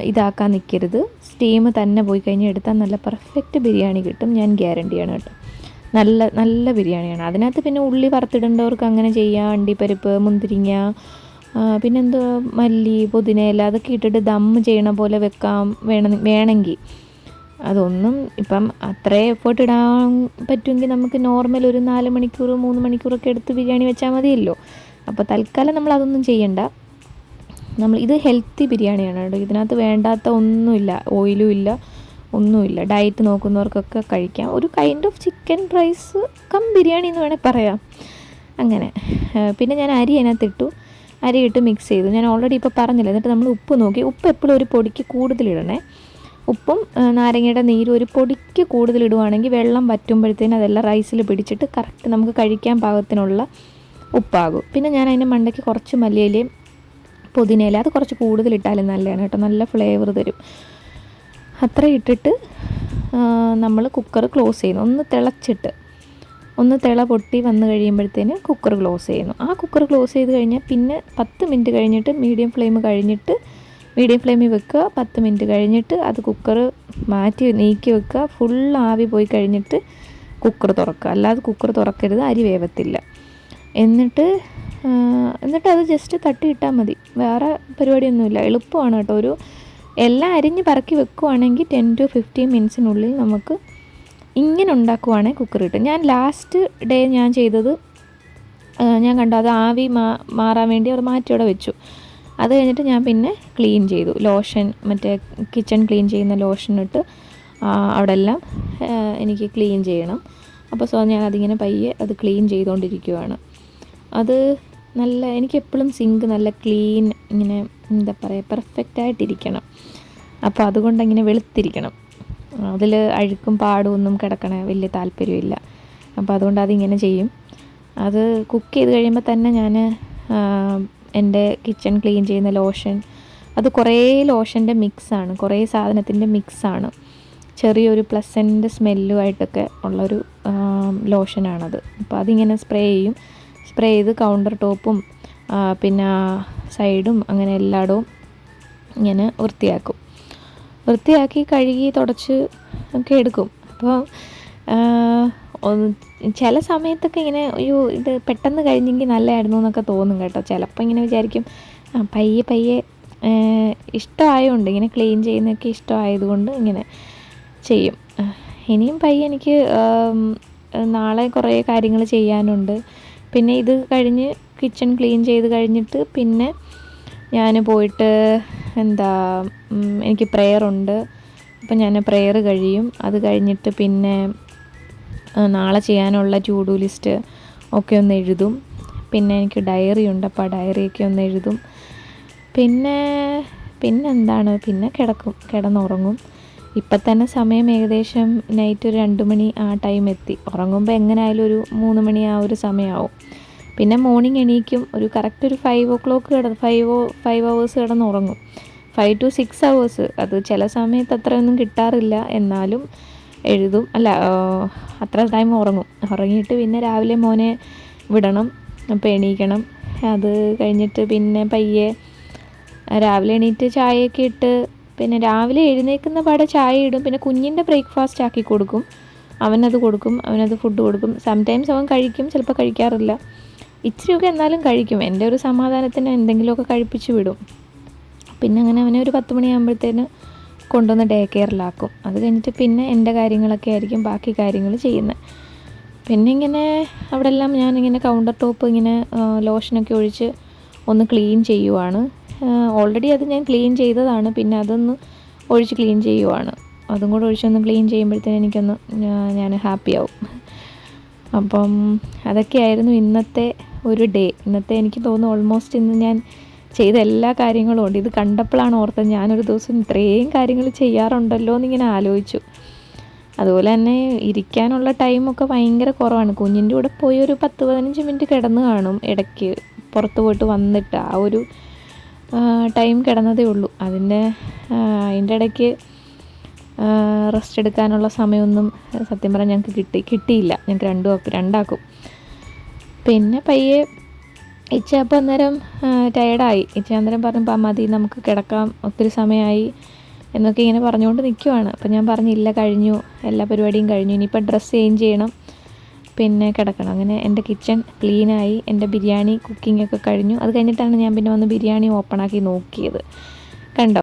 ഇതാക്കാൻ നിൽക്കരുത്. സ്റ്റീം തന്നെ പോയി കഴിഞ്ഞാൽ എടുത്താൽ നല്ല പെർഫെക്റ്റ് ബിരിയാണി കിട്ടും, ഞാൻ ഗ്യാരണ്ടിയാണ് കേട്ടോ. നല്ല നല്ല ബിരിയാണിയാണ്. അതിനകത്ത് പിന്നെ ഉള്ളി വറുത്തിടേണ്ടവർക്ക് അങ്ങനെ ചെയ്യാം, അണ്ടിപ്പരിപ്പ്, മുന്തിരിങ്ങ, പിന്നെന്തോ മല്ലി, പുതിനയില അതൊക്കെ ഇട്ടിട്ട് ദം ചെയ്യണ പോലെ വെക്കാം വേണമെങ്കിൽ. അതൊന്നും ഇപ്പം അത്രയും എഫേർട്ട് ഇടാൻ പറ്റുമെങ്കിൽ നമുക്ക് നോർമൽ ഒരു 4 മണിക്കൂർ 3 മണിക്കൂറൊക്കെ എടുത്ത് ബിരിയാണി വെച്ചാൽ മതിയല്ലോ. അപ്പോൾ തൽക്കാലം നമ്മൾ അതൊന്നും ചെയ്യണ്ട. ഇത് ഹെൽത്തി ബിരിയാണിയാണ് കേട്ടോ. ഇതിനകത്ത് വേണ്ടാത്ത ഒന്നുമില്ല, ഓയിലും ഇല്ല, ഒന്നുമില്ല. ഡയറ്റ് നോക്കുന്നവർക്കൊക്കെ കഴിക്കാം. ഒരു kind of chicken rice cum biryani എന്ന് വേണേൽ പറയാം. അങ്ങനെ പിന്നെ ഞാൻ അരി അതിനകത്തിട്ടു, അരി ഇട്ട് മിക്സ് ചെയ്തു. ഞാൻ ഓൾറെഡി ഇപ്പോൾ പറഞ്ഞില്ല. എന്നിട്ട് നമ്മൾ ഉപ്പ് നോക്കി. ഉപ്പ് എപ്പോഴും ഒരു പൊടിക്ക് കൂടുതലിടണേ. ഉപ്പും നാരങ്ങയുടെ നീരും ഒരു പൊടിക്ക് കൂടുതലിടുവാണെങ്കിൽ വെള്ളം വറ്റുമ്പോഴത്തേനും അതെല്ലാം റൈസിൽ പിടിച്ചിട്ട് കറക്റ്റ് നമുക്ക് കഴിക്കാൻ പാകത്തിനുള്ള ഉപ്പാകും. പിന്നെ ഞാൻ അതിൻ്റെ മണ്ടയ്ക്ക് കുറച്ച് മല്ലിയിലയും പുതിനയില അത് കുറച്ച് കൂടുതലിട്ടാലും നല്ലതാണ് കേട്ടോ, നല്ല ഫ്ലേവർ തരും. അത്ര ഇട്ടിട്ട് നമ്മൾ കുക്കർ ക്ലോസ് ചെയ്യുന്നു. ഒന്ന് തിള പൊട്ടി വന്നു കഴിയുമ്പോഴത്തേന് കുക്കർ ക്ലോസ് ചെയ്യുന്നു. ആ കുക്കർ ക്ലോസ് ചെയ്ത് കഴിഞ്ഞാൽ പിന്നെ 10 മിനിറ്റ് കഴിഞ്ഞിട്ട് മീഡിയം ഫ്ലെയിമിൽ വെക്കുക. 10 മിനിറ്റ് കഴിഞ്ഞിട്ട് അത് കുക്കർ നീക്കി വെക്കുക. ഫുൾ ആവി പോയി കഴിഞ്ഞിട്ട് കുക്കർ തുറക്കുക. അല്ലാതെ കുക്കർ തുറക്കരുത്, അരി വേവത്തില്ല. എന്നിട്ട് അത് ജസ്റ്റ് തട്ടിയിട്ടാൽ മതി, വേറെ പരിപാടിയൊന്നുമില്ല. എളുപ്പമാണ് കേട്ടോ. എല്ലാം അരിഞ്ഞ് പറക്കി വെക്കുവാണെങ്കിൽ 10 to 15 മിനിറ്റ്സിനുള്ളിൽ നമുക്ക് ഇങ്ങനെ ഉണ്ടാക്കുവാണെങ്കിൽ കുക്കർ കിട്ടും. ഞാൻ ലാസ്റ്റ് ഡേ ഞാൻ ചെയ്തത്, ഞാൻ കണ്ടു അത് ആവി മാറാൻ വേണ്ടി അത് മാറ്റി അവിടെ വെച്ചു. അത് കഴിഞ്ഞിട്ട് ഞാൻ പിന്നെ ക്ലീൻ ചെയ്തു. ലോഷൻ, മറ്റേ കിച്ചൺ ക്ലീൻ ചെയ്യുന്ന ലോഷൻ ഇട്ട് അവിടെ എല്ലാം എനിക്ക് ക്ലീൻ ചെയ്യണം. അപ്പോൾ ഞാനതിങ്ങനെ പയ്യെ അത് ക്ലീൻ ചെയ്തുകൊണ്ടിരിക്കുവാണ്. അത് എനിക്കെപ്പോഴും സിങ്ക് നല്ല ക്ലീൻ, ഇങ്ങനെ എന്താ പറയുക, പെർഫെക്റ്റായിട്ടിരിക്കണം. അപ്പോൾ അതുകൊണ്ട് ഇങ്ങനെ വെളുത്തിരിക്കണം. അതിൽ അഴുക്കും പാടും ഒന്നും കിടക്കണ വലിയ താല്പര്യമില്ല. അപ്പോൾ അതുകൊണ്ട് അതിങ്ങനെ ചെയ്യും. അത് കുക്ക് ചെയ്ത് കഴിയുമ്പോൾ തന്നെ ഞാൻ എൻ്റെ കിച്ചൺ ക്ലീൻ ചെയ്യുന്ന ലോഷൻ, അത് കുറേ ലോഷൻ്റെ മിക്സാണ്, കുറേ സാധനത്തിൻ്റെ മിക്സാണ്. ചെറിയൊരു പ്ലസൻ്റ് സ്മെല്ലുമായിട്ടൊക്കെ ഉള്ളൊരു ലോഷനാണത്. അപ്പോൾ അതിങ്ങനെ സ്പ്രേ ചെയ്ത് കൗണ്ടർ ടോപ്പും പിന്നെ സൈഡും അങ്ങനെ എല്ലായിടവും ഇങ്ങനെ വൃത്തിയാക്കി കഴുകി തുടച്ച് ഒക്കെ എടുക്കും. അപ്പോൾ ചില സമയത്തൊക്കെ ഇങ്ങനെ ഇത് പെട്ടെന്ന് കഴിഞ്ഞെങ്കിൽ നല്ലതായിരുന്നു എന്നൊക്കെ തോന്നും കേട്ടോ. ചിലപ്പോൾ ഇങ്ങനെ വിചാരിക്കും പയ്യെ ഇഷ്ടമായതുകൊണ്ട്, ഇങ്ങനെ ക്ലീൻ ചെയ്യുന്നതൊക്കെ ഇഷ്ടമായതുകൊണ്ട് ഇങ്ങനെ ചെയ്യും. ഇനിയും പയ്യെ എനിക്ക് നാളെ കുറേ കാര്യങ്ങൾ ചെയ്യാനുണ്ട്. പിന്നെ ഇത് കഴിഞ്ഞ് കിച്ചൺ ക്ലീൻ ചെയ്ത് കഴിഞ്ഞിട്ട് പിന്നെ ഞാൻ പോയിട്ട് എനിക്ക് പ്രെയറുണ്ട്. അപ്പം ഞാൻ പ്രെയർ കഴിയും. അത് കഴിഞ്ഞിട്ട് പിന്നെ നാളെ ചെയ്യാനുള്ള ടു ഡു ലിസ്റ്റ് ഒക്കെ ഒന്ന് എഴുതും. പിന്നെ എനിക്ക് ഡയറി ഉണ്ട്, അപ്പോൾ ആ ഡയറിയൊക്കെ ഒന്ന് എഴുതും. പിന്നെ കിടന്നുറങ്ങും. ഇപ്പം തന്നെ സമയം ഏകദേശം നൈറ്റ് ഒരു 2 മണി ആ ടൈം എത്തി. ഉറങ്ങുമ്പോൾ എങ്ങനെയായാലും ഒരു 3 മണി ആ ഒരു സമയമാവും. പിന്നെ മോർണിംഗ് എണീക്കും. ഒരു കറക്റ്റ് ഒരു 5 o'clock 5 hours കിടന്നുറങ്ങും. 5 to 6 hours. അത് ചില സമയത്ത് അത്രയൊന്നും കിട്ടാറില്ല, എന്നാലും എഴുതും. അത്ര ടൈം ഉറങ്ങിയിട്ട് പിന്നെ രാവിലെ മോനെ വിടണം. അപ്പോൾ എണീക്കണം. അത് കഴിഞ്ഞിട്ട് പിന്നെ പയ്യെ രാവിലെ എണീറ്റ് ചായയൊക്കെ ഇട്ട്, പിന്നെ രാവിലെ എഴുന്നേൽക്കുന്ന പാടെ ചായ ഇടും. പിന്നെ കുഞ്ഞിൻ്റെ ബ്രേക്ക്ഫാസ്റ്റ് ആക്കി കൊടുക്കും. അവനത് ഫുഡ് കൊടുക്കും. സംടൈംസ് അവൻ കഴിക്കും, ചിലപ്പോൾ കഴിക്കാറില്ല. ഇച്ചിരിയൊക്കെ എന്നാലും കഴിക്കും. എൻ്റെ ഒരു സമാധാനത്തിന് എന്തെങ്കിലുമൊക്കെ കഴിപ്പിച്ച് വിടും. പിന്നെ അങ്ങനെ അവനെ ഒരു 10 മണിയാകുമ്പോഴത്തേന് കൊണ്ടുവന്ന് ഡേ കെയറിലാക്കും. അത് കഴിഞ്ഞിട്ട് പിന്നെ എൻ്റെ കാര്യങ്ങളൊക്കെ ആയിരിക്കും ബാക്കി കാര്യങ്ങൾ ചെയ്യുന്നത്. പിന്നെ ഇങ്ങനെ അവിടെ എല്ലാം ഞാനിങ്ങനെ കൗണ്ടർ ടോപ്പ് ഇങ്ങനെ ലോഷനൊക്കെ ഒഴിച്ച് ഒന്ന് ക്ലീൻ ചെയ്യുവാണ്. ഓൾറെഡി അത് ഞാൻ ക്ലീൻ ചെയ്തതാണ്, പിന്നെ അതൊന്ന് ഒഴിച്ച് ക്ലീൻ ചെയ്യുവാണ്. അതും കൂടെ ഒഴിച്ചൊന്ന് ക്ലീൻ ചെയ്യുമ്പോഴത്തേനും എനിക്കൊന്ന് ഞാൻ ഹാപ്പിയാവും. അപ്പം അതൊക്കെയായിരുന്നു ഇന്നത്തെ ഒരു ഡേ. ഇന്നത്തെ എനിക്ക് തോന്നുന്നു ഓൾമോസ്റ്റ് ഇന്ന് ഞാൻ ചെയ്ത എല്ലാ കാര്യങ്ങളും ഉണ്ട്. ഇത് കണ്ടപ്പോഴാണ് ഓർത്തത് ഞാനൊരു ദിവസം ഇത്രയും കാര്യങ്ങൾ ചെയ്യാറുണ്ടല്ലോ എന്നിങ്ങനെ ആലോചിച്ചു. അതുപോലെ തന്നെ ഇരിക്കാനുള്ള ടൈമൊക്കെ ഭയങ്കര കുറവാണ്. കുഞ്ഞിൻ്റെ കൂടെ പോയി ഒരു 10-15 മിനിറ്റ് കിടന്ന് കാണും ഇടയ്ക്ക്, പുറത്ത് പോയിട്ട് വന്നിട്ട് ആ ഒരു ടൈം കിടന്നതേ ഉള്ളൂ. അതിൻ്റെ ഇടയ്ക്ക് റെസ്റ്റ് എടുക്കാനുള്ള സമയമൊന്നും സത്യം പറഞ്ഞാൽ ഞങ്ങൾക്ക് കിട്ടിയില്ല. ഞങ്ങൾക്ക് രണ്ടാക്കും. പിന്നെ പയ്യെ ഇച്ച അപ്പം അന്നേരം ടയേർഡായി. ഇച്ച അന്നേരം പറഞ്ഞപ്പോൾ മതി നമുക്ക് കിടക്കാം, ഒത്തിരി സമയമായി എന്നൊക്കെ ഇങ്ങനെ പറഞ്ഞുകൊണ്ട് നിൽക്കുവാണ്. അപ്പം ഞാൻ പറഞ്ഞില്ല, കഴിഞ്ഞു, എല്ലാ പരിപാടിയും കഴിഞ്ഞു, ഇനിയിപ്പോൾ ഡ്രസ്സ് ചേഞ്ച് ചെയ്യണം, പിന്നെ കിടക്കണം. അങ്ങനെ എൻ്റെ കിച്ചൺ ക്ലീനായി, എൻ്റെ ബിരിയാണി കുക്കിംഗ് ഒക്കെ കഴിഞ്ഞു. അത് കഴിഞ്ഞിട്ടാണ് ഞാൻ പിന്നെ വന്ന് ബിരിയാണി ഓപ്പണാക്കി നോക്കിയത്. കണ്ടോ?